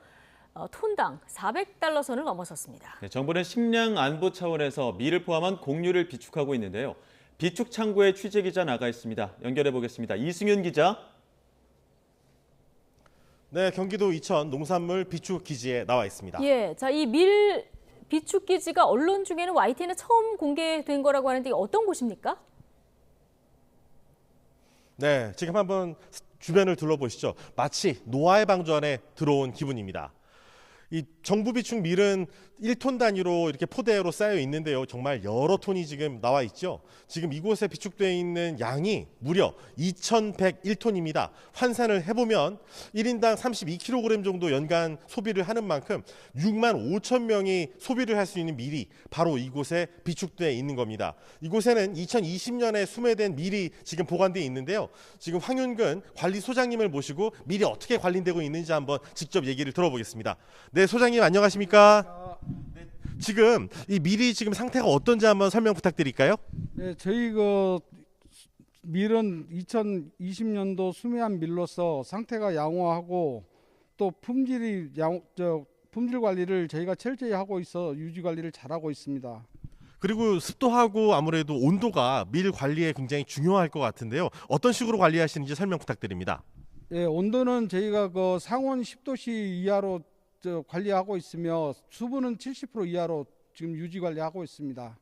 톤당 400달러 선을 넘어섰습니다. 네, 정부는 식량 안보 차원에서 밀을 포함한 곡류를 비축하고 있는데요. 비축 창고에 취재 기자 나가 있습니다. 연결해 보겠습니다. 이승윤 기자. 네, 경기도 이천 농산물 비축 기지에 나와 있습니다. 예, 자, 이 밀 비축 기지가 언론 중에는 YTN에 처음 공개된 거라고 하는데 어떤 곳입니까? 네, 지금 한번 주변을 둘러보시죠. 마치 노아의 방전에 들어온 기분입니다. 이 정부 비축 밀은 1톤 단위로 이렇게 포대로 쌓여 있는데요. 정말 여러 톤이 지금 나와 있죠. 지금 이곳에 비축되어 있는 양이 무려 2,101톤입니다. 환산을 해보면 1인당 32kg 정도 연간 소비를 하는 만큼 6만 5천 명이 소비를 할 수 있는 밀이 바로 이곳에 비축되어 있는 겁니다. 이곳에는 2020년에 수매된 밀이 지금 보관되어 있는데요. 지금 황윤근 관리소장님을 모시고 밀이 어떻게 관리되고 있는지 한번 직접 얘기를 들어보겠습니다. 네, 소장님 안녕하십니까? 네, 지금 이 밀이 지금 상태가 어떤지 한번 설명 부탁드릴까요? 네, 저희 그 밀은 2020년도 수매한 밀로서 상태가 양호하고 또 품질 관리를 저희가 철저히 하고 있어 유지 관리를 잘하고 있습니다. 그리고 습도하고 아무래도 온도가 밀 관리에 굉장히 중요할 것 같은데요. 어떤 식으로 관리하시는지 설명 부탁드립니다. 네, 온도는 저희가 그 상온 10도씨 이하로 관리하고 있으며 수분은 70% 이하로 지금 유지 관리하고 있습니다.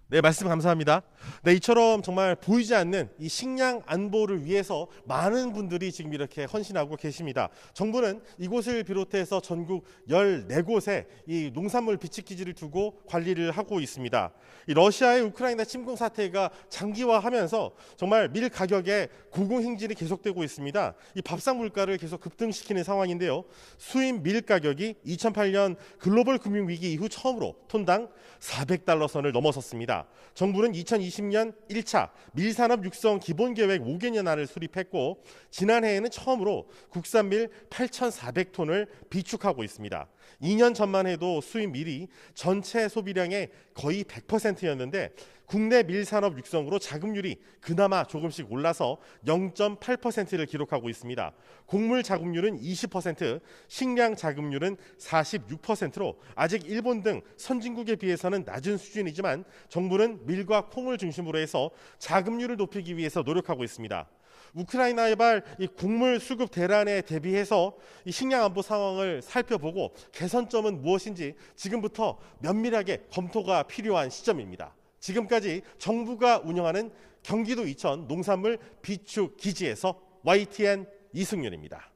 네, 말씀 감사합니다. 네, 이처럼 정말 보이지 않는 이 식량 안보를 위해서 많은 분들이 지금 이렇게 헌신하고 계십니다. 정부는 이곳을 비롯해서 전국 14곳에 이 농산물 비축 기지를 두고 관리를 하고 있습니다. 이 러시아의 우크라이나 침공 사태가 장기화하면서 정말 밀 가격에 고공행진이 계속되고 있습니다. 이 밥상 물가를 계속 급등시키는 상황인데요. 수입 밀 가격이 2008년 글로벌 금융 위기 이후 처음으로 톤당 400달러 선을 넘어섰습니다. 정부는 2020년 1차 밀산업 육성 기본계획 5개년안을 수립했고 지난해에는 처음으로 국산 밀 8,400톤을 비축하고 있습니다. 2년 전만 해도 수입 밀이 전체 소비량의 거의 100%였는데 국내 밀산업 육성으로 자급률이 그나마 조금씩 올라서 0.8%를 기록하고 있습니다. 곡물 자급률은 20%, 식량 자급률은 46%로 아직 일본 등 선진국에 비해서는 낮은 수준이지만 정부는 밀과 콩을 중심으로 해서 자급률을 높이기 위해서 노력하고 있습니다. 우크라이나발 이 곡물 수급 대란에 대비해서 이 식량 안보 상황을 살펴보고 개선점은 무엇인지 지금부터 면밀하게 검토가 필요한 시점입니다. 지금까지 정부가 운영하는 경기도 이천 농산물 비축 기지에서 YTN 이승윤입니다.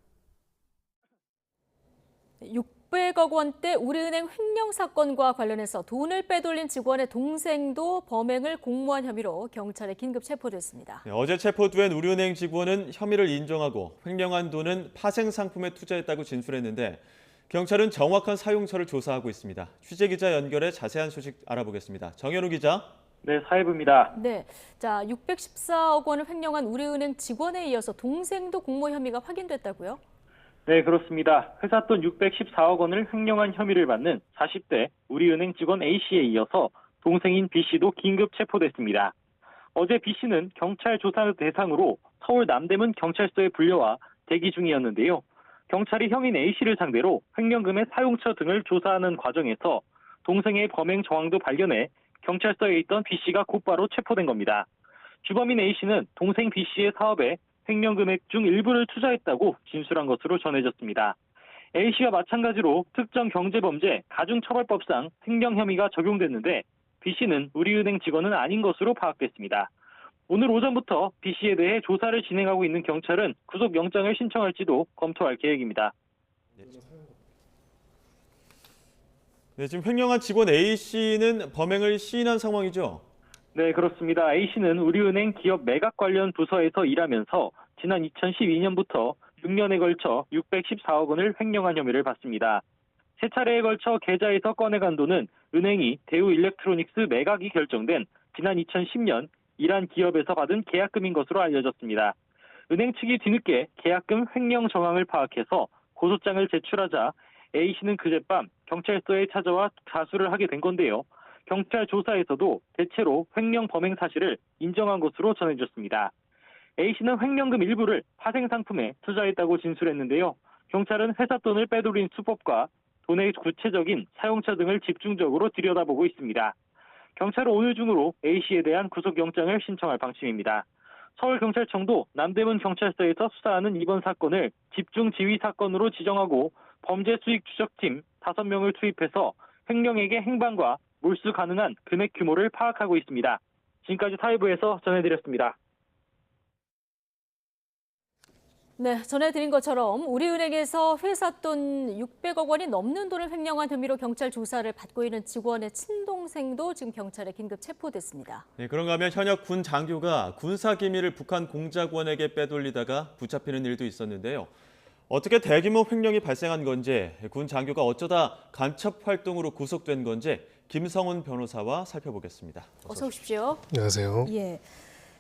600억 원대 우리은행 횡령 사건과 관련해서 돈을 빼돌린 직원의 동생도 범행을 공모한 혐의로 경찰에 긴급 체포됐습니다. 네, 어제 체포된 우리은행 직원은 혐의를 인정하고 횡령한 돈은 파생 상품에 투자했다고 진술했는데 경찰은 정확한 사용처를 조사하고 있습니다. 취재기자 연결해 자세한 소식 알아보겠습니다. 정현우 기자. 네, 사회부입니다. 네, 자 614억 원을 횡령한 우리은행 직원에 이어서 동생도 공모 혐의가 확인됐다고요? 네, 그렇습니다. 회사 돈 614억 원을 횡령한 혐의를 받는 40대 우리은행 직원 A씨에 이어서 동생인 B씨도 긴급 체포됐습니다. 어제 B씨는 경찰 조사 대상으로 서울 남대문 경찰서에 불려와 대기 중이었는데요. 경찰이 형인 A씨를 상대로 횡령금의 사용처 등을 조사하는 과정에서 동생의 범행 정황도 발견해 경찰서에 있던 B씨가 곧바로 체포된 겁니다. 주범인 A씨는 동생 B씨의 사업에 횡령 금액 중 일부를 투자했다고 진술한 것으로 전해졌습니다. A씨와 마찬가지로 특정 경제범죄 가중처벌법상 횡령 혐의가 적용됐는데 B씨는 우리은행 직원은 아닌 것으로 파악됐습니다. 오늘 오전부터 B씨에 대해 조사를 진행하고 있는 경찰은 구속영장을 신청할지도 검토할 계획입니다. 네, 지금 횡령한 직원 A씨는 범행을 시인한 상황이죠? 네, 그렇습니다. A씨는 우리은행 기업 매각 관련 부서에서 일하면서 지난 2012년부터 6년에 걸쳐 614억 원을 횡령한 혐의를 받습니다. 세 차례에 걸쳐 계좌에서 꺼내간 돈은 은행이 대우일렉트로닉스 매각이 결정된 지난 2010년 이란 기업에서 받은 계약금인 것으로 알려졌습니다. 은행 측이 뒤늦게 계약금 횡령 정황을 파악해서 고소장을 제출하자 A씨는 그젯밤 경찰서에 찾아와 자수를 하게 된 건데요. 경찰 조사에서도 대체로 횡령 범행 사실을 인정한 것으로 전해졌습니다. A씨는 횡령금 일부를 파생 상품에 투자했다고 진술했는데요. 경찰은 회사 돈을 빼돌린 수법과 돈의 구체적인 사용처 등을 집중적으로 들여다보고 있습니다. 경찰은 오늘 중으로 A씨에 대한 구속영장을 신청할 방침입니다. 서울경찰청도 남대문 경찰서에서 수사하는 이번 사건을 집중지휘 사건으로 지정하고 범죄 수익 추적팀 5명을 투입해서 횡령액의 행방과 몰수 가능한 금액 규모를 파악하고 있습니다. 지금까지 사회부에서 전해드렸습니다. 네, 전해드린 것처럼 우리은행에서 회사 돈 600억 원이 넘는 돈을 횡령한 혐의로 경찰 조사를 받고 있는 직원의 친동생도 지금 경찰에 긴급 체포됐습니다. 네, 그런가 하면 현역 군 장교가 군사 기밀을 북한 공작원에게 빼돌리다가 붙잡히는 일도 있었는데요. 어떻게 대규모 횡령이 발생한 건지, 군 장교가 어쩌다 간첩 활동으로 구속된 건지 김성훈 변호사와 살펴보겠습니다. 어서 오십시오. 안녕하세요. 예.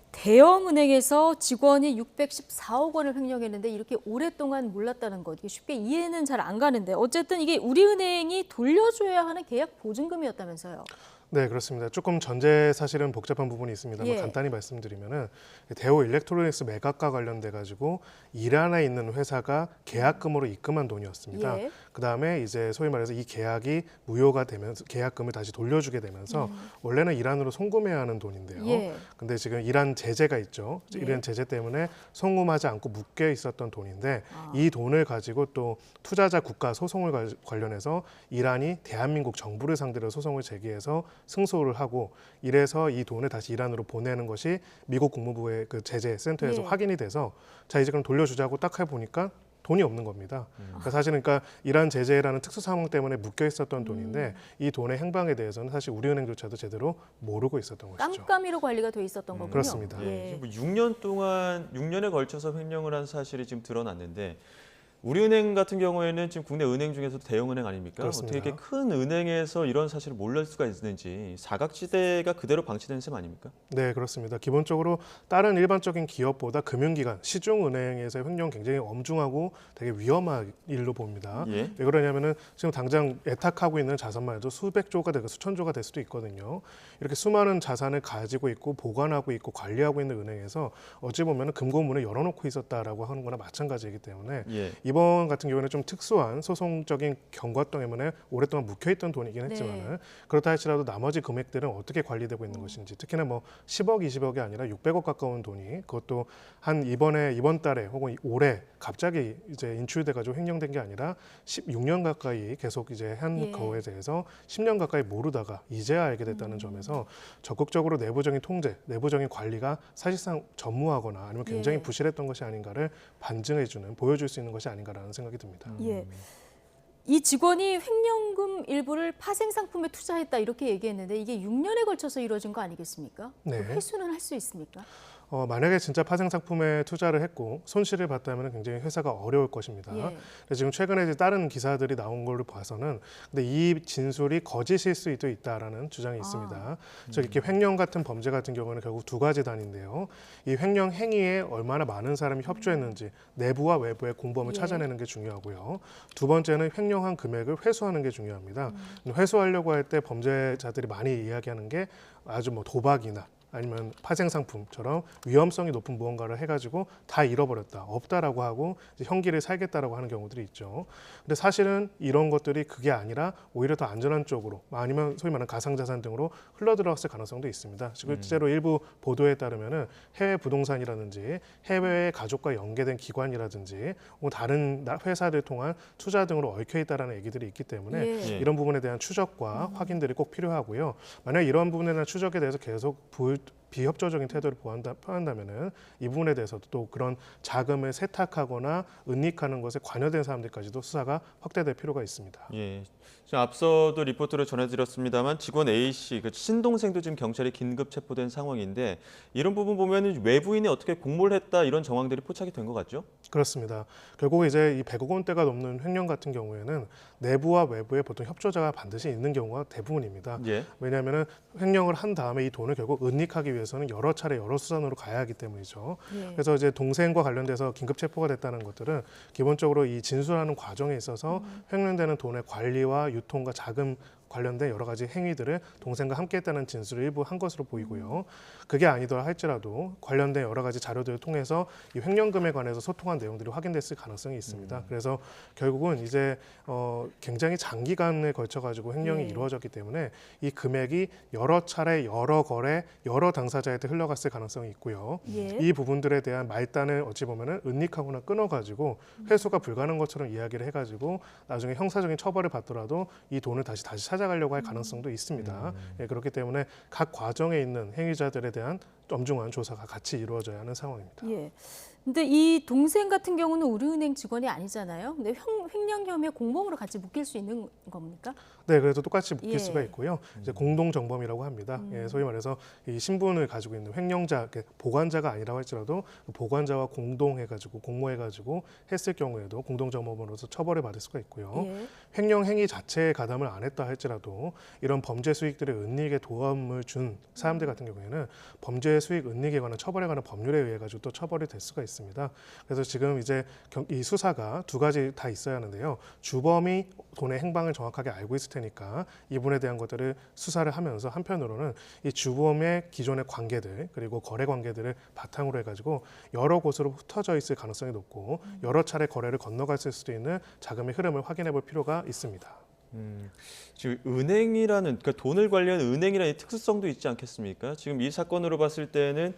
대형은행에서 직원이 614억 원을 횡령했는데 이렇게 오랫동안 몰랐다는 것, 이게 쉽게 이해는 잘 안 가는데 어쨌든 이게 우리은행이 돌려줘야 하는 계약 보증금이었다면서요. 네, 그렇습니다. 조금 전제 사실은 복잡한 부분이 있습니다만 간단히 말씀드리면은 대우 일렉트로닉스 매각과 관련돼 가지고 이란에 있는 회사가 계약금으로 입금한 돈이었습니다. 그다음에 이제 소위 말해서 이 계약이 무효가 되면서 계약금을 다시 돌려주게 되면서 원래는 이란으로 송금해야 하는 돈인데요. 근데 지금 이란 제재가 있죠. 이란 제재 때문에 송금하지 않고 묶여 있었던 돈인데 이 돈을 가지고 또 투자자 국가 소송을 관련해서 이란이 대한민국 정부를 상대로 소송을 제기해서 승소를 하고 이래서 이 돈을 다시 이란으로 보내는 것이 미국 국무부의 그 제재 센터에서 확인이 돼서 자 이제 그럼 돌려주자고 딱 해보니까 돈이 없는 겁니다. 그러니까 사실은 그러니까 이란 제재라는 특수 상황 때문에 묶여 있었던 돈인데 이 돈의 행방에 대해서는 사실 우리은행조차도 제대로 모르고 있었던 것이죠. 깜깜이로 관리가 돼 있었던 거군요. 그렇습니다. 예. 6년에 걸쳐서 횡령을 한 사실이 지금 드러났는데 우리은행 같은 경우에는 지금 국내 은행 중에서도 대형은행 아닙니까? 그렇습니다. 어떻게 이렇게 큰 은행에서 이런 사실을 몰랄 수가 있는지 사각지대가 그대로 방치된 셈 아닙니까? 네, 그렇습니다. 기본적으로 다른 일반적인 기업보다 금융기관, 시중은행에서의 횡령 굉장히 엄중하고 되게 위험한 일로 봅니다. 왜 그러냐면은 지금 당장 애탁하고 있는 자산만 해도 수백조가 되고 수천조가 될 수도 있거든요. 이렇게 수많은 자산을 가지고 있고 보관하고 있고 관리하고 있는 은행에서 어찌 보면 금고문을 열어놓고 있었다라고 하는 거나 마찬가지이기 때문에 이번 같은 경우는 좀 특수한 소송적인 경과 때문에 오랫동안 묵혀있던 돈이긴 했지만 그렇다 할지라도 나머지 금액들은 어떻게 관리되고 있는 것인지 특히나 뭐 10억, 20억이 아니라 600억 가까운 돈이 그것도 한 이번 달에 혹은 올해 갑자기 이제 인출돼가지고 횡령된 게 아니라 16년 가까이 계속 이제 한 거에 대해서 10년 가까이 모르다가 이제야 알게 됐다는 점에서 적극적으로 내부적인 통제, 내부적인 관리가 사실상 전무하거나 아니면 굉장히 부실했던 것이 아닌가를 반증해주는, 보여줄 수 있는 것이 아닌가라는 생각이 듭니다. 이 직원이 횡령금 일부를 파생 상품에 투자했다 이렇게 얘기했는데 이게 6년에 걸쳐서 이루어진 거 아니겠습니까? 회수는 할 수 있습니까? 만약에 진짜 파생 상품에 투자를 했고 손실을 봤다면 굉장히 회사가 어려울 것입니다. 지금 최근에 이제 다른 기사들이 나온 걸로 봐서는 근데 이 진술이 거짓일 수도 있다라는 주장이 있습니다. 즉 이렇게 횡령 같은 범죄 같은 경우는 결국 두 가지 단위인데요. 이 횡령 행위에 얼마나 많은 사람이 협조했는지 내부와 외부의 공범을 찾아내는 게 중요하고요. 두 번째는 횡령한 금액을 회수하는 게 중요합니다. 회수하려고 할 때 범죄자들이 많이 이야기하는 게 아주 뭐 도박이나 아니면 파생 상품처럼 위험성이 높은 무언가를 해가지고 다 잃어버렸다, 없다라고 하고 이제 형기를 살겠다라고 하는 경우들이 있죠. 근데 사실은 이런 것들이 그게 아니라 오히려 더 안전한 쪽으로 아니면 소위 말하는 가상자산 등으로 흘러들어갔을 가능성도 있습니다. 실제로 일부 보도에 따르면은 해외 부동산이라든지 해외의 가족과 연계된 기관이라든지 혹은 다른 회사를 통한 투자 등으로 얽혀 있다라는 얘기들이 있기 때문에 이런 부분에 대한 추적과 확인들이 꼭 필요하고요. 만약 이런 부분에 대한 추적에 대해서 계속 비협조적인 태도를 표한다면은 이 부분에 대해서도 또 그런 자금을 세탁하거나 은닉하는 것에 관여된 사람들까지도 수사가 확대될 필요가 있습니다. 앞서도 리포트를 전해드렸습니다만 직원 A씨, 그 친동생도 지금 경찰에 긴급 체포된 상황인데 이런 부분 보면 외부인이 어떻게 공모를 했다 이런 정황들이 포착이 된 것 같죠? 그렇습니다. 결국 이제 이 100억 원대가 넘는 횡령 같은 경우에는 내부와 외부에 보통 협조자가 반드시 있는 경우가 대부분입니다. 왜냐하면 횡령을 한 다음에 이 돈을 결국 은닉하기 위해서는 여러 차례 여러 수단으로 가야 하기 때문이죠. 그래서 이제 동생과 관련돼서 긴급 체포가 됐다는 것들은 기본적으로 이 진술하는 과정에 있어서 횡령되는 돈의 관리와 유통과 자금 관련된 여러 가지 행위들을 동생과 함께했다는 진술을 일부 한 것으로 보이고요. 그게 아니더라 할지라도 관련된 여러 가지 자료들을 통해서 이 횡령금에 관해서 소통한 내용들이 확인됐을 가능성이 있습니다. 그래서 결국은 이제 굉장히 장기간에 걸쳐가지고 횡령이 이루어졌기 때문에 이 금액이 여러 차례, 여러 거래, 여러 당사자한테 흘러갔을 가능성이 있고요. 이 부분들에 대한 말단을 어찌 보면은 은닉하거나 끊어가지고 회수가 불가능한 것처럼 이야기를 해가지고 나중에 형사적인 처벌을 받더라도 이 돈을 다시 찾아가려고 할 가능성도 있습니다. 그렇기 때문에 각 과정에 있는 행위자들에 대한 엄중한 조사가 같이 이루어져야 하는 상황입니다. 근데 이 동생 같은 경우는 우리은행 직원이 아니잖아요. 근데 횡령 혐의 공범으로 같이 묶일 수 있는 겁니까? 네, 그래서 똑같이 묶일 수가 있고요. 이제 공동 정범이라고 합니다. 소위 말해서 이 신분을 가지고 있는 횡령자, 보관자가 아니라고 할지라도 보관자와 공동해가지고 공모해가지고 했을 경우에도 공동 정범으로서 처벌을 받을 수가 있고요. 횡령 행위 자체에 가담을 안 했다 할지라도 이런 범죄 수익들의 은닉에 도움을 준 사람들 같은 경우에는 범죄 수익 은닉에 관한 처벌에 관한 법률에 의해 가지고 또 처벌이 될 수가 있습니다. 그래서 지금 이제 이 수사가 두 가지 다 있어야 하는데요. 주범이 돈의 행방을 정확하게 알고 있을 테니까 이분에 대한 것들을 수사를 하면서 한편으로는 이 주범의 기존의 관계들 그리고 거래 관계들을 바탕으로 해가지고 여러 곳으로 흩어져 있을 가능성이 높고 여러 차례 거래를 건너갔을 수도 있는 자금의 흐름을 확인해 볼 필요가 있습니다. 지금 은행이라는 그러니까 돈을 관리하는 은행이라는 특수성도 있지 않겠습니까? 지금 이 사건으로 봤을 때는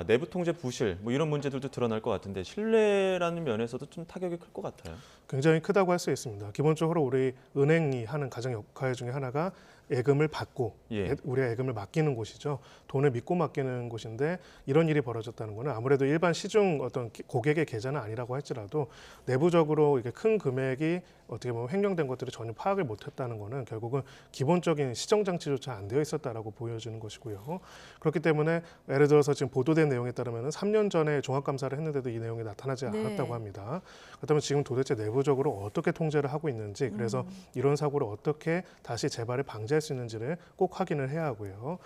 내부 통제 부실 뭐 이런 문제들도 드러날 것 같은데 신뢰라는 면에서도 좀 타격이 클 것 같아요. 굉장히 크다고 할 수 있습니다. 기본적으로 우리 은행이 하는 가장 역할 중에 하나가 예금을 받고 우리가 예금을 맡기는 곳이죠. 돈을 믿고 맡기는 곳인데 이런 일이 벌어졌다는 거는 아무래도 일반 시중 어떤 고객의 계좌는 아니라고 할지라도 내부적으로 이게 큰 금액이 어떻게 보면 횡령된 것들을 전혀 파악을 못했다는 거는 결국은 기본적인 시정 장치조차 안 되어 있었다라고 보여지는 것이고요. 그렇기 때문에 예를 들어서 지금 보도된 내용에 따르면 3년 전에 종합 감사를 했는데도 이 내용이 나타나지 않았다고 합니다. 그렇다면 지금 도대체 내부적으로 어떻게 통제를 하고 있는지 그래서 이런 사고를 어떻게 다시 재발을 방지할 수 있는지를 꼭 확인을 해야 하고요.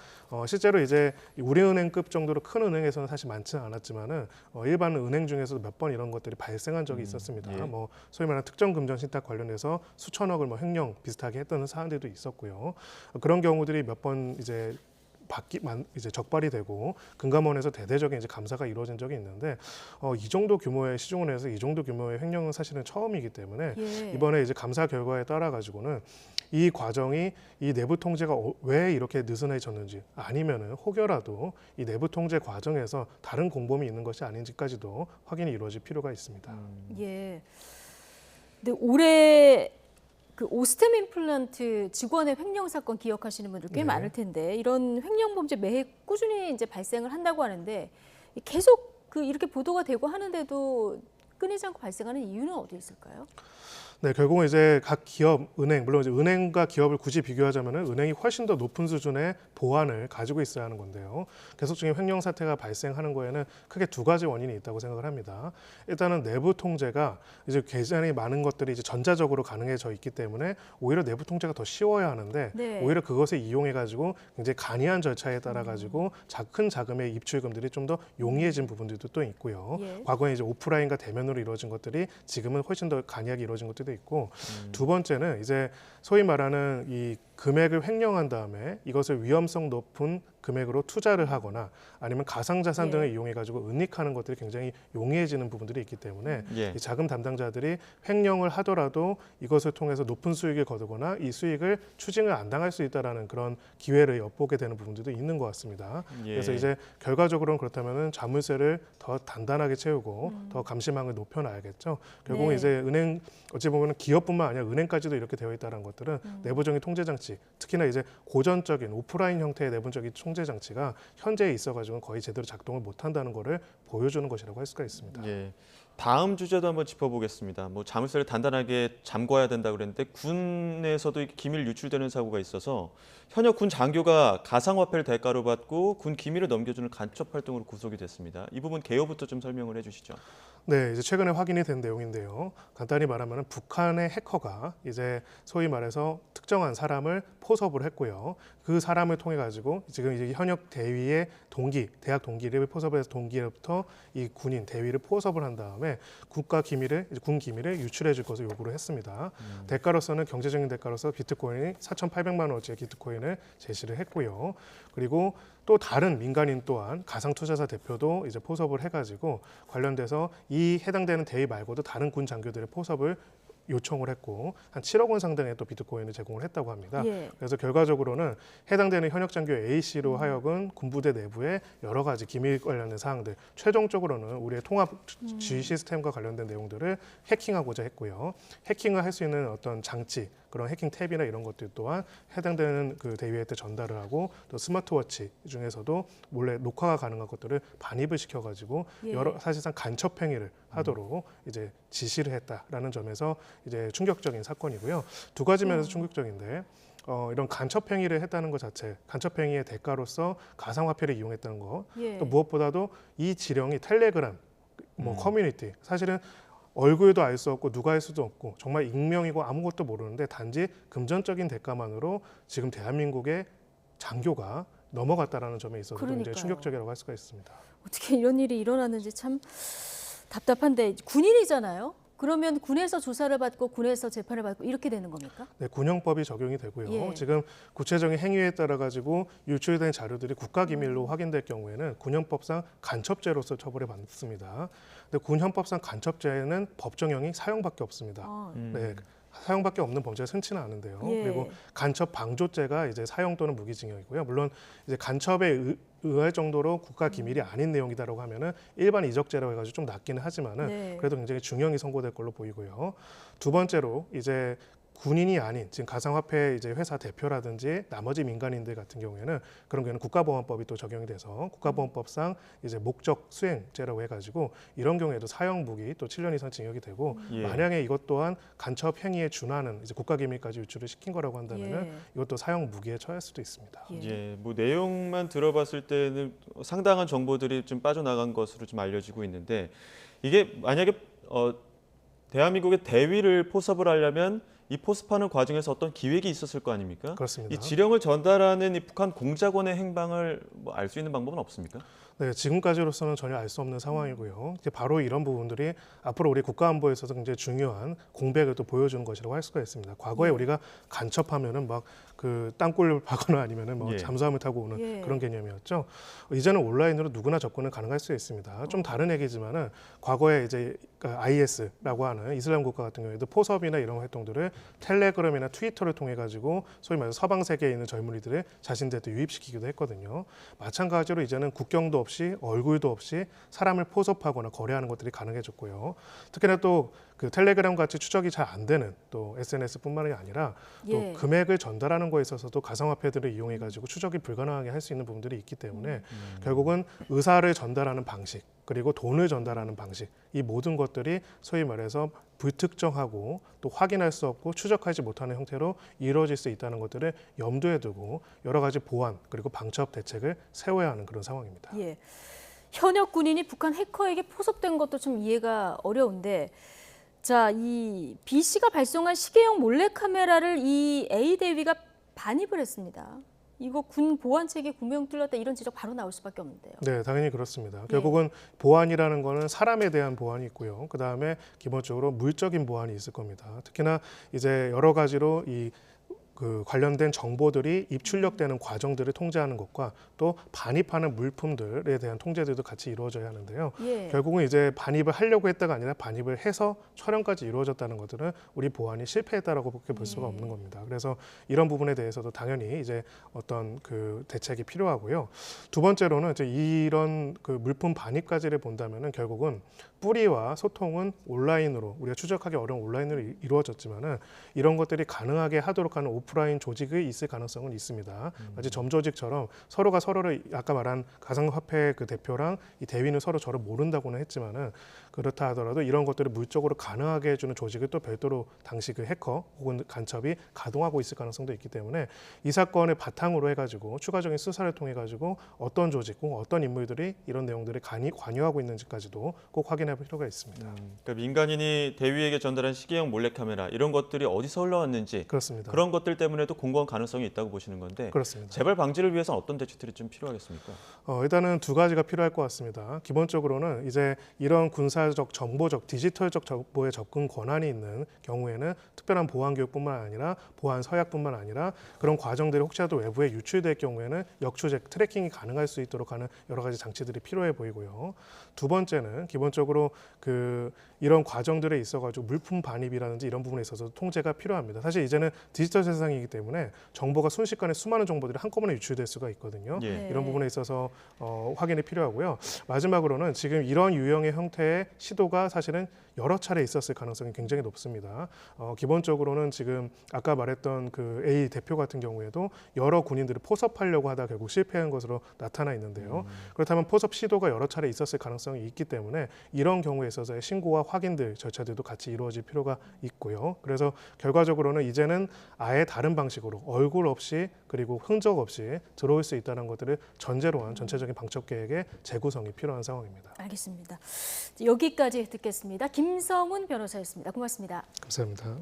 실제로 이제 우리은행급 정도로 큰 은행에서는 사실 많지는 않았지만은 일반 은행 중에서도 몇 번 이런 것들이 발생한 적이 있었습니다. 뭐 소위 말하는 특정 금전 신탁 관련해서 수천억을 뭐 횡령 비슷하게 했던 사안들도 있었고요. 그런 경우들이 몇 번 이제 적발이 되고 금감원에서 대대적인 이제 감사가 이루어진 적이 있는데 이 정도 규모의 시중은행에서 이 정도 규모의 횡령은 사실은 처음이기 때문에 이번에 이제 감사 결과에 따라 가지고는 이 과정이 이 내부 통제가 왜 이렇게 느슨해졌는지 아니면은 혹여라도 이 내부 통제 과정에서 다른 공범이 있는 것이 아닌지까지도 확인이 이루어질 필요가 있습니다. 근데 올해 그 오스템 임플란트 직원의 횡령 사건 기억하시는 분들 꽤 많을 텐데 이런 횡령 범죄 매해 꾸준히 이제 발생을 한다고 하는데 계속 이렇게 보도가 되고 하는데도 끊이지 않고 발생하는 이유는 어디 있을까요? 네, 결국은 이제 각 기업, 은행, 물론 이제 은행과 기업을 굳이 비교하자면은 은행이 훨씬 더 높은 수준의 보안을 가지고 있어야 하는 건데요. 계속적인 횡령 사태가 발생하는 거에는 크게 두 가지 원인이 있다고 생각을 합니다. 일단은 내부 통제가 이제 굉장히 많은 것들이 이제 전자적으로 가능해져 있기 때문에 오히려 내부 통제가 더 쉬워야 하는데 오히려 그것을 이용해 가지고 굉장히 간이한 절차에 따라 가지고 큰 자금의 입출금들이 좀 더 용이해진 부분들도 또 있고요. 과거에 이제 오프라인과 대면으로 이루어진 것들이 지금은 훨씬 더 간이하게 이루어진 것들도 있고 두 번째는 이제 소위 말하는 이 금액을 횡령한 다음에 이것을 위험성 높은 금액으로 투자를 하거나 아니면 가상자산 등을 이용해 가지고 은닉하는 것들이 굉장히 용이해지는 부분들이 있기 때문에 이 자금 담당자들이 횡령을 하더라도 이것을 통해서 높은 수익을 거두거나 이 수익을 추징을 안 당할 수 있다라는 그런 기회를 엿보게 되는 부분들도 있는 것 같습니다. 그래서 이제 결과적으로는 그렇다면은 자물쇠를 더 단단하게 채우고 더 감시망을 높여놔야겠죠. 결국은 이제 은행 어찌 보면 기업뿐만 아니라 은행까지도 이렇게 되어 있다는 것들은 내부적인 통제 장치, 특히나 이제 고전적인 오프라인 형태의 내부적인 통제 장치가 현재에 있어가지고 거의 제대로 작동을 못한다는 것을 보여주는 것이라고 할 수가 있습니다. 다음 주제도 한번 짚어보겠습니다. 뭐 자물쇠를 단단하게 잠궈야 된다 그랬는데 군에서도 기밀 유출되는 사고가 있어서 현역 군 장교가 가상화폐를 대가로 받고 군 기밀을 넘겨주는 간첩 활동으로 구속이 됐습니다. 이 부분 개요부터 좀 설명을 해주시죠. 네, 이제 최근에 확인이 된 내용인데요. 간단히 말하면 북한의 해커가 이제 소위 말해서 특정한 사람을 포섭을 했고요. 그 사람을 통해 가지고 지금 이제 현역 대위의 동기, 대학 동기를 포섭해서 동기로부터 이 군인 대위를 포섭을 한 다음에 다음에 국가 기밀을 군 기밀을 유출해 줄 것을 요구를 했습니다. 대가로서는 경제적인 대가로서 비트코인이 4,800만 원어치의 비트코인을 제시를 했고요. 그리고 또 다른 민간인 또한 가상투자사 대표도 이제 포섭을 해가지고 관련돼서 이 해당되는 대위 말고도 다른 군 장교들의 포섭을 요청을 했고 한 7억 원 상당의 또 비트코인을 제공을 했다고 합니다. 예. 그래서 결과적으로는 해당되는 현역 장교 A씨로 하여금 군부대 내부의 여러 가지 기밀 관련된 사항들, 최종적으로는 우리의 통합 지휘 시스템과 관련된 내용들을 해킹하고자 했고요. 해킹을 할 수 있는 어떤 장치, 그런 해킹 탭이나 이런 것들 또한 해당되는 그 대위한테 전달을 하고 또 스마트워치 중에서도 몰래 녹화가 가능한 것들을 반입을 시켜가지고 예. 여러 사실상 간첩 행위를 하도록 이제 지시를 했다라는 점에서 이제 충격적인 사건이고요. 두 가지 면에서 충격적인데 이런 간첩 행위를 했다는 것 자체, 간첩 행위의 대가로서 가상화폐를 이용했다는 거, 예. 또 무엇보다도 이 지령이 텔레그램, 뭐 커뮤니티, 사실은 얼굴도 알 수 없고 누가 할 수도 없고 정말 익명이고 아무것도 모르는데 단지 금전적인 대가만으로 지금 대한민국의 장교가 넘어갔다라는 점에 있어서 굉장히 그러니까요. 충격적이라고 할 수가 있습니다. 어떻게 이런 일이 일어났는지 참 답답한데 군인이잖아요. 그러면 군에서 조사를 받고 군에서 재판을 받고 이렇게 되는 겁니까? 네, 군형법이 적용이 되고요. 예. 지금 구체적인 행위에 따라 가지고 유출된 자료들이 국가기밀로 확인될 경우에는 군형법상 간첩죄로서 처벌을 받습니다. 근데 군형법상 간첩죄에는 법정형이 사형밖에 없습니다. 네, 사형밖에 없는 범죄가 흔치는 않은데요. 예. 그리고 간첩 방조죄가 이제 사형 또는 무기징역이고요. 물론 이제 간첩에 의할 정도로 국가 기밀이 아닌 내용이다라고 하면은 일반 이적죄라고 해가지고 좀 낮기는 하지만은 네. 그래도 굉장히 중형이 선고될 걸로 보이고요. 두 번째로 이제 군인이 아닌 지금 가상화폐 이제 회사 대표라든지 나머지 민간인들 같은 경우에는 그런 경우에는 국가보안법이 또 적용이 돼서 국가보안법상 이제 목적 수행죄라고 해가지고 이런 경우에도 사형 무기 또 7년 이상 징역이 되고 예. 만약에 이것 또한 간첩 행위에 준하는 이제 국가기밀까지 유출을 시킨 거라고 한다면은 예. 이것도 사형 무기에 처할 수도 있습니다. 예, 뭐 내용만 들어봤을 때는 상당한 정보들이 좀 빠져나간 것으로 좀 알려지고 있는데 이게 만약에 대한민국의 대위를 포섭을 하려면 이 포섭하는 과정에서 어떤 기획이 있었을 거 아닙니까? 그렇습니다. 이 지령을 전달하는 이 북한 공작원의 행방을 뭐 알 수 있는 방법은 없습니까? 네, 지금까지로서는 전혀 알 수 없는 상황이고요. 이제 바로 이런 부분들이 앞으로 우리 국가안보에 있어서 굉장히 중요한 공백을 또 보여주는 것이라고 할 수가 있습니다. 과거에 우리가 간첩하면은 막 그 땅굴 파거나 아니면은 뭐 예. 잠수함을 타고 오는 예. 그런 개념이었죠. 이제는 온라인으로 누구나 접근을 가능할 수 있습니다. 좀 다른 얘기지만은 과거에 이제 IS라고 하는 이슬람 국가 같은 경우에도 포섭이나 이런 활동들을 텔레그램이나 트위터를 통해 가지고 소위 말해서 서방 세계에 있는 젊은이들을 자신들도 유입시키기도 했거든요. 마찬가지로 이제는 국경도 없이 얼굴도 없이 사람을 포섭하거나 거래하는 것들이 가능해졌고요. 특히나 또 그 텔레그램 같이 추적이 잘 안 되는 또 SNS뿐만이 아니라 또 예. 금액을 전달하는 거에 있어서도 가상화폐들을 이용해 가지고 추적이 불가능하게 할 수 있는 부분들이 있기 때문에 결국은 의사를 전달하는 방식 그리고 돈을 전달하는 방식 이 모든 것들이 소위 말해서 불특정하고 또 확인할 수 없고 추적하지 못하는 형태로 이루어질 수 있다는 것들을 염두에 두고 여러 가지 보안 그리고 방첩 대책을 세워야 하는 그런 상황입니다. 예. 현역 군인이 북한 해커에게 포섭된 것도 좀 이해가 어려운데 자, 이 B 씨가 발송한 시계형 몰래카메라를 이 A 대위가 반입을 했습니다. 이거 군 보안 체계 구명 뚫렸다 이런 지적 바로 나올 수밖에 없는데요. 네, 당연히 그렇습니다. 결국은 보안이라는 거는 사람에 대한 보안이 있고요. 그 다음에 기본적으로 물적인 보안이 있을 겁니다. 특히나 이제 여러 가지로 그 관련된 정보들이 입출력되는 과정들을 통제하는 것과 또 반입하는 물품들에 대한 통제들도 같이 이루어져야 하는데요. 예. 결국은 이제 반입을 하려고 했다가 아니라 반입을 해서 촬영까지 이루어졌다는 것들은 우리 보안이 실패했다라고밖에 볼 수가 없는 겁니다. 그래서 이런 부분에 대해서도 당연히 이제 어떤 그 대책이 필요하고요. 두 번째로는 이제 이런 그 물품 반입까지를 본다면은 결국은 뿌리와 소통은 온라인으로 우리가 추적하기 어려운 온라인으로 이루어졌지만은 이런 것들이 가능하게 하도록 하는 오프라인 조직이 있을 가능성은 있습니다. 마치 점조직처럼 서로가 서로를 아까 말한 가상화폐 그 대표랑 이 대위는 서로 저를 모른다고는 했지만은 그렇다 하더라도 이런 것들을 물적으로 가능하게 해주는 조직을 또 별도로 당시 그 해커 혹은 간첩이 가동하고 있을 가능성도 있기 때문에 이 사건을 바탕으로 해가지고 추가적인 수사를 통해 가지고 어떤 조직, 어떤 인물들이 이런 내용들을 관여하고 있는지까지도 꼭 확인해 볼 필요가 있습니다. 그러니까 민간인이 대위에게 전달한 시계형 몰래카메라 이런 것들이 어디서 흘러왔는지 그렇습니다. 그런 것들 것들 때문에도 공고한 가능성이 있다고 보시는 건데 그렇습니다. 재발 방지를 위해서는 어떤 대책들이 좀 필요하겠습니까? 일단은 두 가지가 필요할 것 같습니다. 기본적으로는 이제 이런 군사적, 정보적, 디지털적 정보에 접근 권한이 있는 경우에는 특별한 보안 교육뿐만 아니라 보안 서약뿐만 아니라 그런 과정들이 혹시라도 외부에 유출될 경우에는 역추적, 트래킹이 가능할 수 있도록 하는 여러 가지 장치들이 필요해 보이고요. 두 번째는 기본적으로 이런 과정들에 있어가지고 물품 반입이라든지 이런 부분에 있어서 통제가 필요합니다. 사실 이제는 디지털 세상이기 때문에 정보가 순식간에 수많은 정보들이 한꺼번에 유출될 수가 있거든요. 예. 이런 부분에 있어서 확인이 필요하고요. 마지막으로는 지금 이런 유형의 형태의 시도가 사실은 여러 차례 있었을 가능성이 굉장히 높습니다. 기본적으로는 지금 아까 말했던 그 A 대표 같은 경우에도 여러 군인들을 포섭하려고 하다 결국 실패한 것으로 나타나 있는데요. 그렇다면 포섭 시도가 여러 차례 있었을 가능성이 있기 때문에 이런 경우에 있어서의 신고와 확인들 절차들도 같이 이루어질 필요가 있고요. 그래서 결과적으로는 이제는 아예 다른 방식으로 얼굴 없이 그리고 흔적 없이 들어올 수 있다는 것들을 전제로 한 전체적인 방첩 계획의 재구성이 필요한 상황입니다. 알겠습니다. 여기까지 듣겠습니다. 김성훈 변호사였습니다. 고맙습니다. 감사합니다.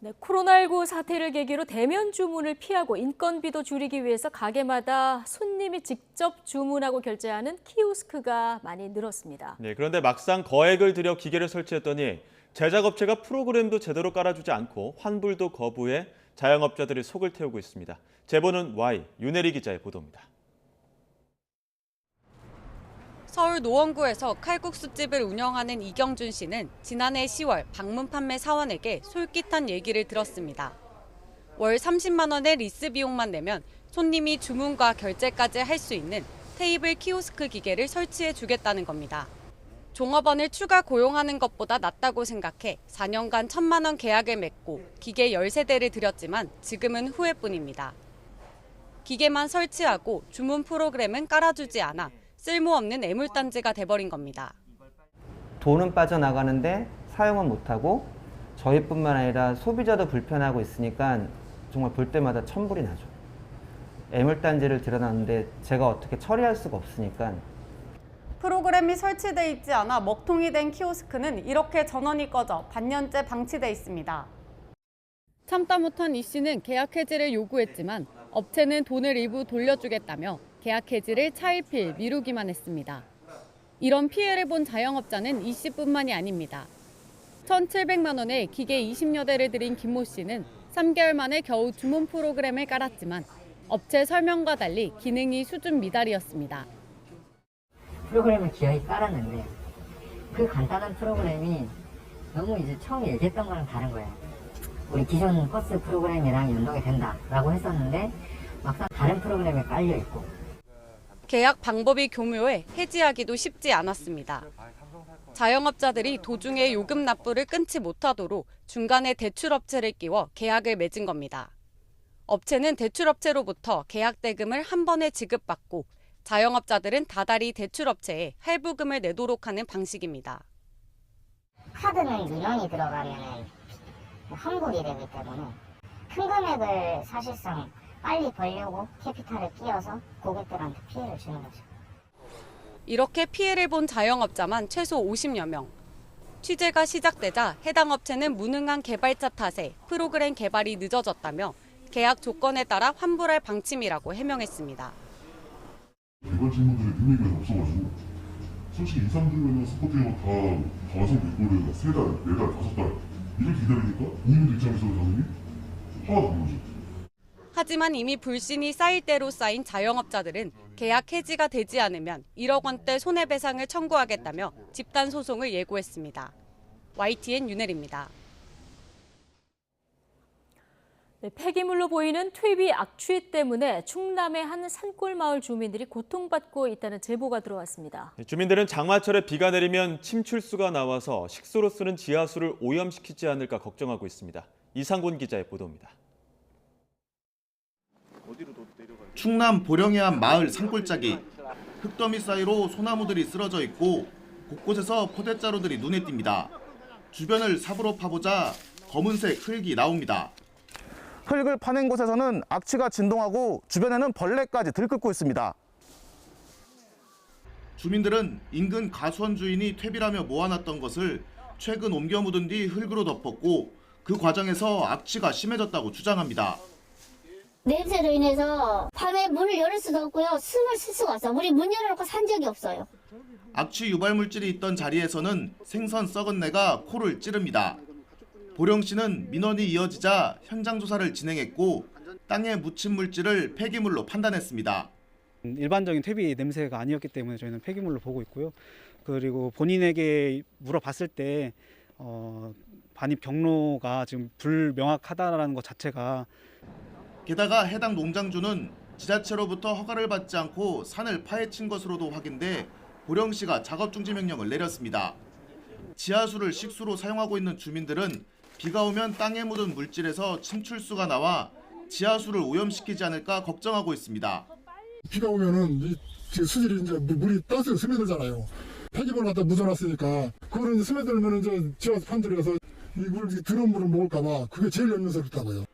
네, 코로나19 사태를 계기로 대면 주문을 피하고 인건비도 줄이기 위해서 가게마다 손님이 직접 주문하고 결제하는 키오스크가 많이 늘었습니다. 네, 그런데 막상 거액을 들여 기계를 설치했더니 제작업체가 프로그램도 제대로 깔아주지 않고 환불도 거부해 자영업자들이 속을 태우고 있습니다. 제보는 Y, 윤혜리 기자의 보도입니다. 서울 노원구에서 칼국수집을 운영하는 이경준 씨는 지난해 10월 방문 판매 사원에게 솔깃한 얘기를 들었습니다. 월 30만 원의 리스 비용만 내면 손님이 주문과 결제까지 할 수 있는 테이블 키오스크 기계를 설치해 주겠다는 겁니다. 종업원을 추가 고용하는 것보다 낫다고 생각해 4년간 1,000만 원 계약을 맺고 기계 13대를 들였지만 지금은 후회뿐입니다. 기계만 설치하고 주문 프로그램은 깔아주지 않아 쓸모없는 애물단지가 돼버린 겁니다. 돈은 빠져나가는데 사용은 못하고 저희뿐만 아니라 소비자도 불편하고 있으니까 정말 볼 때마다 천불이 나죠. 애물단지를 들여놨는데 제가 어떻게 처리할 수가 없으니까. 프로그램이 설치돼 있지 않아 먹통이 된 키오스크는 이렇게 전원이 꺼져 반년째 방치돼 있습니다. 참다 못한 이 씨는 계약 해지를 요구했지만 업체는 돈을 일부 돌려주겠다며 계약 해지를 차일피일 미루기만 했습니다. 이런 피해를 본 자영업자는 이 씨뿐만이 아닙니다. 1,700만 원에 기계 20여 대를 들인 김모 씨는 3개월 만에 겨우 주문 프로그램을 깔았지만 업체 설명과 달리 기능이 수준 미달이었습니다. 프로그램을 기어이 깔았는데 그 간단한 프로그램이 너무 이제 처음 얘기했던 거랑 다른 거예요. 우리 기존 버스 프로그램이랑 연동이 된다라고 했었는데 막상 다른 프로그램에 깔려 있고. 계약 방법이 교묘해 해지하기도 쉽지 않았습니다. 자영업자들이 도중에 요금 납부를 끊지 못하도록 중간에 대출업체를 끼워 계약을 맺은 겁니다. 업체는 대출업체로부터 계약 대금을 한 번에 지급받고 자영업자들은 다달이 대출업체에 할부금을 내도록 하는 방식입니다. 카드는 인원이 들어가면 환불이 되기 때문에 큰 금액을 사실상 빨리 벌려고 캐피탈을 끼워서 고객들한테 피해를 주는 거죠. 이렇게 피해를 본 자영업자만 최소 50여 명. 취재가 시작되자 해당 업체는 무능한 개발자 탓에 프로그램 개발이 늦어졌다며 계약 조건에 따라 환불할 방침이라고 해명했습니다. 개발 직원들의 능력이 없어가지고 솔직히 2, 3주면 서포트웨어 다 완성될 거를 3달, 4달, 5달 이렇게 기다리니까 국민들 입장에서는 당연히 화가 나는 거죠. 하지만 이미 불신이 쌓일 대로 쌓인 자영업자들은 계약 해지가 되지 않으면 1억 원대 손해배상을 청구하겠다며 집단 소송을 예고했습니다. YTN 윤혜리입니다. 네, 폐기물로 보이는 퇴비 악취 때문에 충남의 한 산골 마을 주민들이 고통받고 있다는 제보가 들어왔습니다. 주민들은 장마철에 비가 내리면 침출수가 나와서 식수로 쓰는 지하수를 오염시키지 않을까 걱정하고 있습니다. 이상곤 기자의 보도입니다. 충남 보령의 한 마을 산골짜기. 흙더미 사이로 소나무들이 쓰러져 있고 곳곳에서 포대자루들이 눈에 띕니다. 주변을 삽으로 파보자 검은색 흙이 나옵니다. 흙을 파낸 곳에서는 악취가 진동하고 주변에는 벌레까지 들끓고 있습니다. 주민들은 인근 가수원 주인이 퇴비라며 모아놨던 것을 최근 옮겨 묻은 뒤 흙으로 덮었고 그 과정에서 악취가 심해졌다고 주장합니다. 냄새로 인해서 밤에 문을 열을 수도 없고요. 숨을 쉴 수가 없어요. 우리 문 열어놓고 산 적이 없어요. 악취 유발 물질이 있던 자리에서는 생선 썩은 내가 코를 찌릅니다. 보령 씨는 민원이 이어지자 현장 조사를 진행했고 땅에 묻힌 물질을 폐기물로 판단했습니다. 일반적인 퇴비 냄새가 아니었기 때문에 저희는 폐기물로 보고 있고요. 그리고 본인에게 물어봤을 때 반입 경로가 지금 불명확하다라는 것 자체가 게다가 해당 농장주는 지자체로부터 허가를 받지 않고 산을 파헤친 것으로도 확인돼 보령시가 작업 중지 명령을 내렸습니다. 지하수를 식수로 사용하고 있는 주민들은 비가 오면 땅에 묻은 물질에서 침출수가 나와 지하수를 오염시키지 않을까 걱정하고 있습니다. 비가 오면은 수질이 이제 물이 떠서 스며들잖아요. 폐기물 갖다 묻어놨으니까 그거는 이제 스며들면 이제 지하수 판들어가서 이물 들어온 물을 먹을까봐 그게 제일 염려스럽다고요.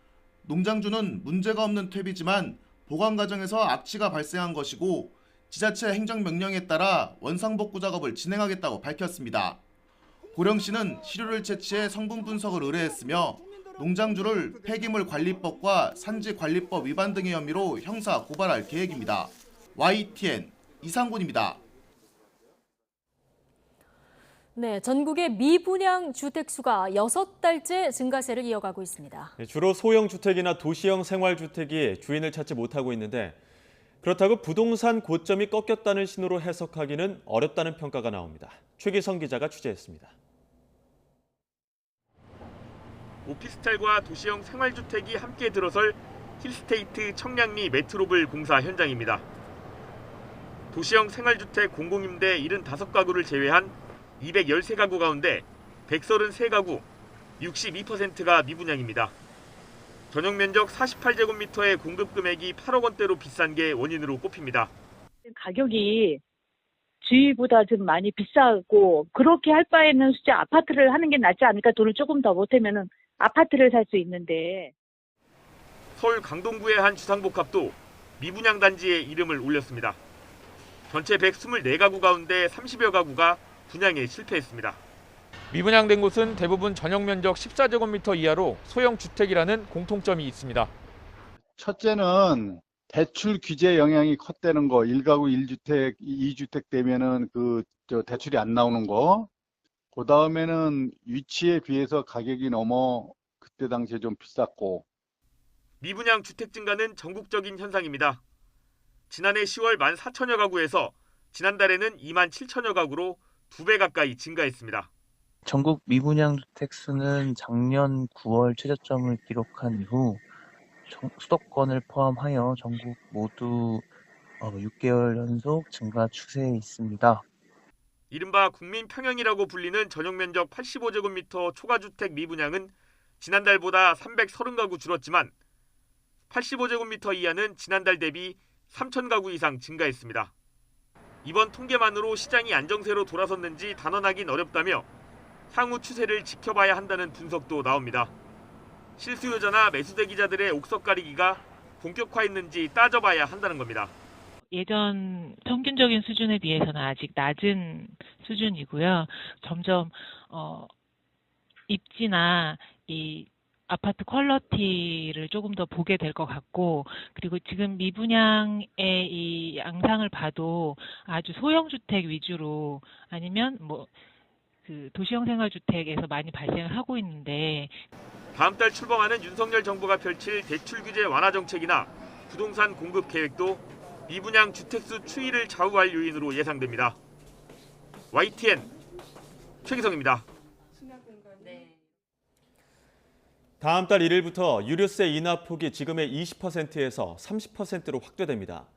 농장주는 문제가 없는 퇴비지만 보관 과정에서 악취가 발생한 것이고 지자체 행정명령에 따라 원상복구 작업을 진행하겠다고 밝혔습니다. 보령시는 시료를 채취해 성분 분석을 의뢰했으며 농장주를 폐기물관리법과 산지관리법 위반 등의 혐의로 형사 고발할 계획입니다. YTN 이상군입니다. 네, 전국의 미분양 주택 수가 6달째 증가세를 이어가고 있습니다. 주로 소형 주택이나 도시형 생활주택이 주인을 찾지 못하고 있는데 그렇다고 부동산 고점이 꺾였다는 신호로 해석하기는 어렵다는 평가가 나옵니다. 최기성 기자가 취재했습니다. 오피스텔과 도시형 생활주택이 함께 들어설 힐스테이트 청량리 메트로블 공사 현장입니다. 도시형 생활주택 공공임대 75가구를 제외한 213가구 가운데 133가구, 62%가 미분양입니다. 전용 면적 48제곱미터의 공급 금액이 8억 원대로 비싼 게 원인으로 꼽힙니다. 가격이 주위보다 좀 많이 비싸고 그렇게 할 바에는 진짜 아파트를 하는 게 낫지 않을까. 돈을 조금 더 보태면은 아파트를 살 수 있는데. 서울 강동구의 한 주상복합도 미분양 단지에 이름을 올렸습니다. 전체 124가구 가운데 30여 가구가 분양에 실패했습니다. 미분양된 곳은 대부분 전용 면적 14제곱미터 이하로 소형 주택이라는 공통점이 있습니다. 첫째는 대출 규제 영향이 컸다는 거, 1가구 1주택, 2주택 되면은 대출이 안 나오는 거. 그 다음에는 위치에 비해서 가격이 너무 그때 당시에 좀 비쌌고. 미분양 주택 증가는 전국적인 현상입니다. 지난해 10월 14,000여 가구에서 지난달에는 27,000여 가구로 2배 가까이 증가했습니다. 전국 미분양 주택 수는 작년 9월 최저점을 기록한 이후 수도권을 포함하여 전국 모두 6개월 연속 증가 추세에 있습니다. 이른바 국민평형이라고 불리는 전용면적 85제곱미터 초과주택 미분양은 지난달보다 330가구 줄었지만 85제곱미터 이하는 지난달 대비 3,000가구 이상 증가했습니다. 이번 통계만으로 시장이 안정세로 돌아섰는지 단언하긴 어렵다며 향후 추세를 지켜봐야 한다는 분석도 나옵니다. 실수요자나 매수대 기자들의 옥석 가리기가 본격화했는지 따져봐야 한다는 겁니다. 예전 평균적인 수준에 비해서는 아직 낮은 수준이고요. 점점 입지나 이 아파트 퀄리티를 조금 더 보게 될 것 같고, 그리고 지금 미분양의 이 양상을 봐도 아주 소형 주택 위주로 아니면 그 도시형 생활주택에서 많이 발생을 하고 있는데, 다음 달 출범하는 윤석열 정부가 펼칠 대출 규제 완화 정책이나 부동산 공급 계획도 미분양 주택수 추이를 좌우할 요인으로 예상됩니다. YTN 최기성입니다. 다음 달 1일부터 유류세 인하폭이 지금의 20%에서 30%로 확대됩니다.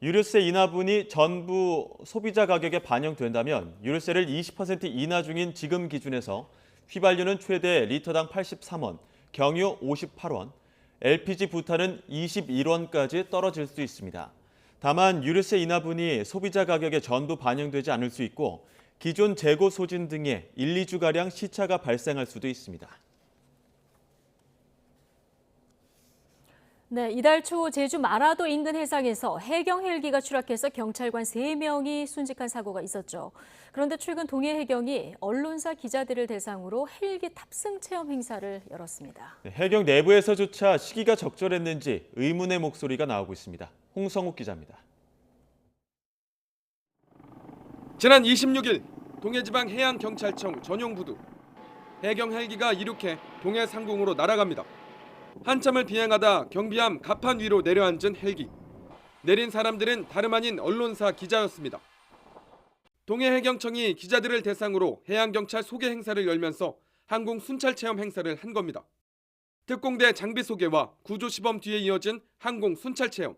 유류세 인하분이 전부 소비자 가격에 반영된다면 유류세를 20% 인하 중인 지금 기준에서 휘발유는 최대 리터당 83원, 경유 58원, LPG 부탄은 21원까지 떨어질 수 있습니다. 다만 유류세 인하분이 소비자 가격에 전부 반영되지 않을 수 있고 기존 재고 소진 등의 1, 2주가량 시차가 발생할 수도 있습니다. 네, 이달 초 제주 마라도 인근 해상에서 해경 헬기가 추락해서 경찰관 3명이 순직한 사고가 있었죠. 그런데 최근 동해해경이 언론사 기자들을 대상으로 헬기 탑승 체험 행사를 열었습니다. 네, 해경 내부에서조차 시기가 적절했는지 의문의 목소리가 나오고 있습니다. 홍성욱 기자입니다. 지난 26일 동해지방해양경찰청 전용부두 해경 헬기가 이륙해 동해 상공으로 날아갑니다. 한참을 비행하다 경비함 갑판 위로 내려앉은 헬기. 내린 사람들은 다름 아닌 언론사 기자였습니다. 동해해경청이 기자들을 대상으로 해양경찰 소개 행사를 열면서 항공 순찰 체험 행사를 한 겁니다. 특공대 장비 소개와 구조 시범 뒤에 이어진 항공 순찰 체험.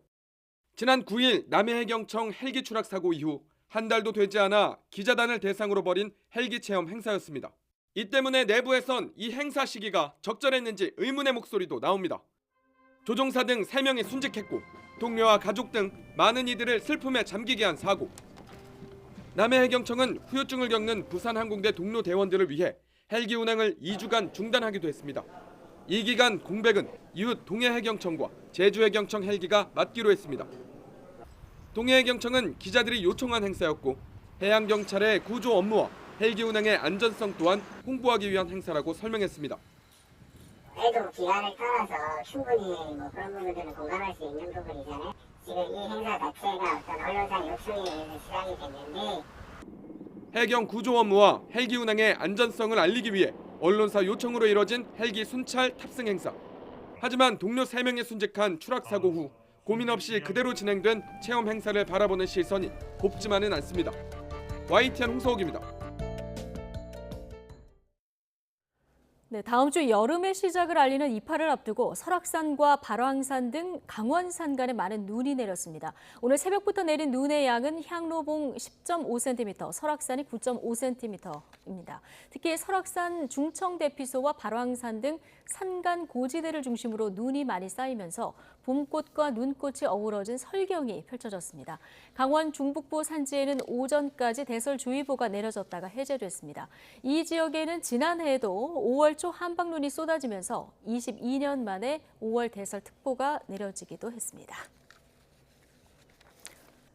지난 9일 남해해경청 헬기 추락 사고 이후 한 달도 되지 않아 기자단을 대상으로 벌인 헬기 체험 행사였습니다. 이 때문에 내부에선 이 행사 시기가 적절했는지 의문의 목소리도 나옵니다. 조종사 등 3명이 순직했고 동료와 가족 등 많은 이들을 슬픔에 잠기게 한 사고. 남해해경청은 후유증을 겪는 부산항공대 동료 대원들을 위해 헬기 운항을 2주간 중단하기도 했습니다. 이 기간 공백은 이웃 동해해경청과 제주해경청 헬기가 맡기로 했습니다. 동해해경청은 기자들이 요청한 행사였고 해양경찰의 구조 업무와 헬기 운항의 안전성 또한 홍보하기 위한 행사라고 설명했습니다. 해도 기간을 떠나서 충분히 그런 부분들은 공감할 수 있는 부분이잖아요. 지금 이 행사 자체가 어떤 언론사 요청에 의해서 시작이 됐는데 해경 구조 업무와 헬기 운항의 안전성을 알리기 위해 언론사 요청으로 이뤄진 헬기 순찰 탑승 행사. 하지만 동료 3명이 순직한 추락 사고 후 고민 없이 그대로 진행된 체험 행사를 바라보는 시선이 곱지만은 않습니다. YTN 홍서욱입니다. 네, 다음 주 여름의 시작을 알리는 이파를 앞두고 설악산과 발왕산 등 강원산 간에 많은 눈이 내렸습니다. 오늘 새벽부터 내린 눈의 양은 향로봉 10.5cm, 설악산이 9.5cm입니다. 특히 설악산 중청대피소와 발왕산 등 산간 고지대를 중심으로 눈이 많이 쌓이면서 봄꽃과 눈꽃이 어우러진 설경이 펼쳐졌습니다. 강원 중북부 산지에는 오전까지 대설주의보가 내려졌다가 해제됐습니다. 이 지역에는 지난해에도 5월 초 한방눈이 쏟아지면서 22년 만에 5월 대설특보가 내려지기도 했습니다.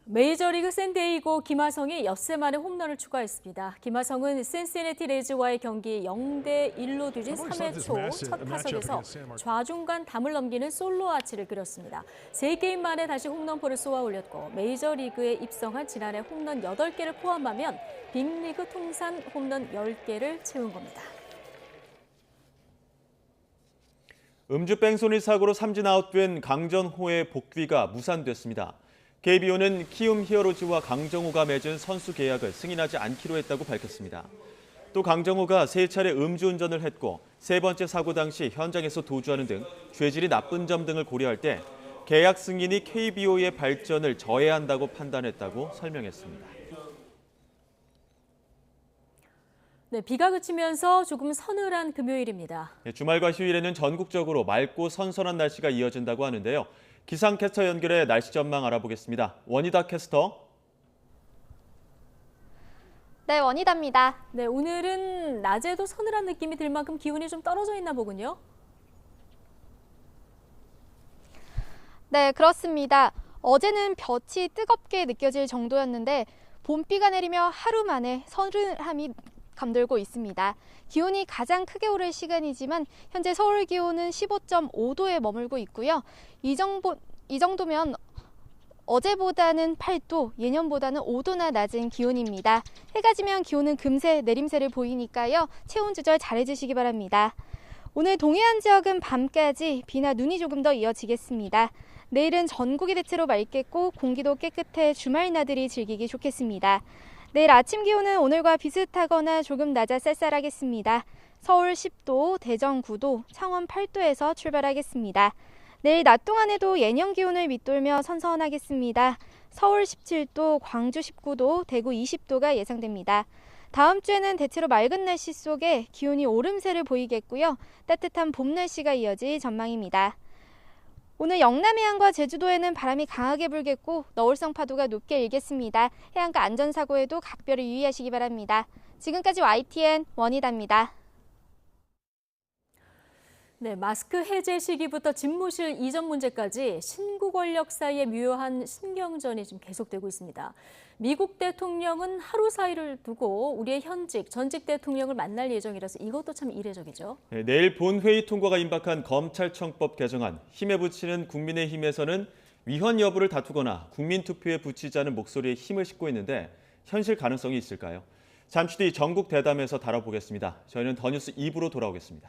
메이저리그 샌디에이고 김하성이 엿새 만에 홈런을 추가했습니다. 김하성은 신시내티 레즈와의 경기 0대1로 뒤진 3회 초 첫 타석에서 좌중간 담을 넘기는 솔로 아치를 그렸습니다. 3게임 만에 다시 홈런포를 쏘아 올렸고 메이저리그에 입성한 지난해 홈런 8개를 포함하면 빅리그 통산 홈런 10개를 채운 겁니다. 음주 뺑소니 사고로 삼진 아웃된 강정호의 복귀가 무산됐습니다. KBO는 키움 히어로즈와 강정호가 맺은 선수 계약을 승인하지 않기로 했다고 밝혔습니다. 또 강정호가 3차례 음주운전을 했고 3번째 사고 당시 현장에서 도주하는 등 죄질이 나쁜 점 등을 고려할 때 계약 승인이 KBO의 발전을 저해한다고 판단했다고 설명했습니다. 네, 비가 그치면서 조금 서늘한 금요일입니다. 주말과 휴일에는 전국적으로 맑고 선선한 날씨가 이어진다고 하는데요. 기상캐스터 연결해 날씨 전망 알아보겠습니다. 원희다 캐스터. 네, 원희다입니다. 네, 오늘은 낮에도 서늘한 느낌이 들 만큼 기온이 좀 떨어져 있나 보군요. 네, 그렇습니다. 어제는 볕이 뜨겁게 느껴질 정도였는데 봄비가 내리며 하루 만에 서늘함이 감돌고 있습니다. 기온이 가장 크게 오를 시간이지만 현재 서울 기온은 15.5도에 머물고 있고요. 이 정도면 어제보다는 8도, 예년보다는 5도나 낮은 기온입니다. 해가 지면 기온은 금세 내림세를 보이니까요. 체온 조절 잘해주시기 바랍니다. 오늘 동해안 지역은 밤까지 비나 눈이 조금 더 이어지겠습니다. 내일은 전국이 대체로 맑겠고 공기도 깨끗해 주말 나들이 즐기기 좋겠습니다. 내일 아침 기온은 오늘과 비슷하거나 조금 낮아 쌀쌀하겠습니다. 서울 10도, 대전 9도, 창원 8도에서 출발하겠습니다. 내일 낮 동안에도 예년 기온을 밑돌며 선선하겠습니다. 서울 17도, 광주 19도, 대구 20도가 예상됩니다. 다음 주에는 대체로 맑은 날씨 속에 기온이 오름세를 보이겠고요. 따뜻한 봄 날씨가 이어질 전망입니다. 오늘 영남 해안과 제주도에는 바람이 강하게 불겠고 너울성 파도가 높게 일겠습니다. 해안가 안전사고에도 각별히 유의하시기 바랍니다. 지금까지 YTN 원희다입니다. 네, 마스크 해제 시기부터 집무실 이전 문제까지 신구 권력 사이의 묘한 신경전이 지금 계속되고 있습니다. 미국 대통령은 하루 사이를 두고 우리의 현직, 전직 대통령을 만날 예정이라서 이것도 참 이례적이죠. 네, 내일 본회의 통과가 임박한 검찰청법 개정안. 힘에 부치는 국민의힘에서는 위헌 여부를 다투거나 국민투표에 부치자는 목소리에 힘을 싣고 있는데 현실 가능성이 있을까요? 잠시 뒤 전국 대담에서 다뤄보겠습니다. 저희는 더 뉴스 2부로 돌아오겠습니다.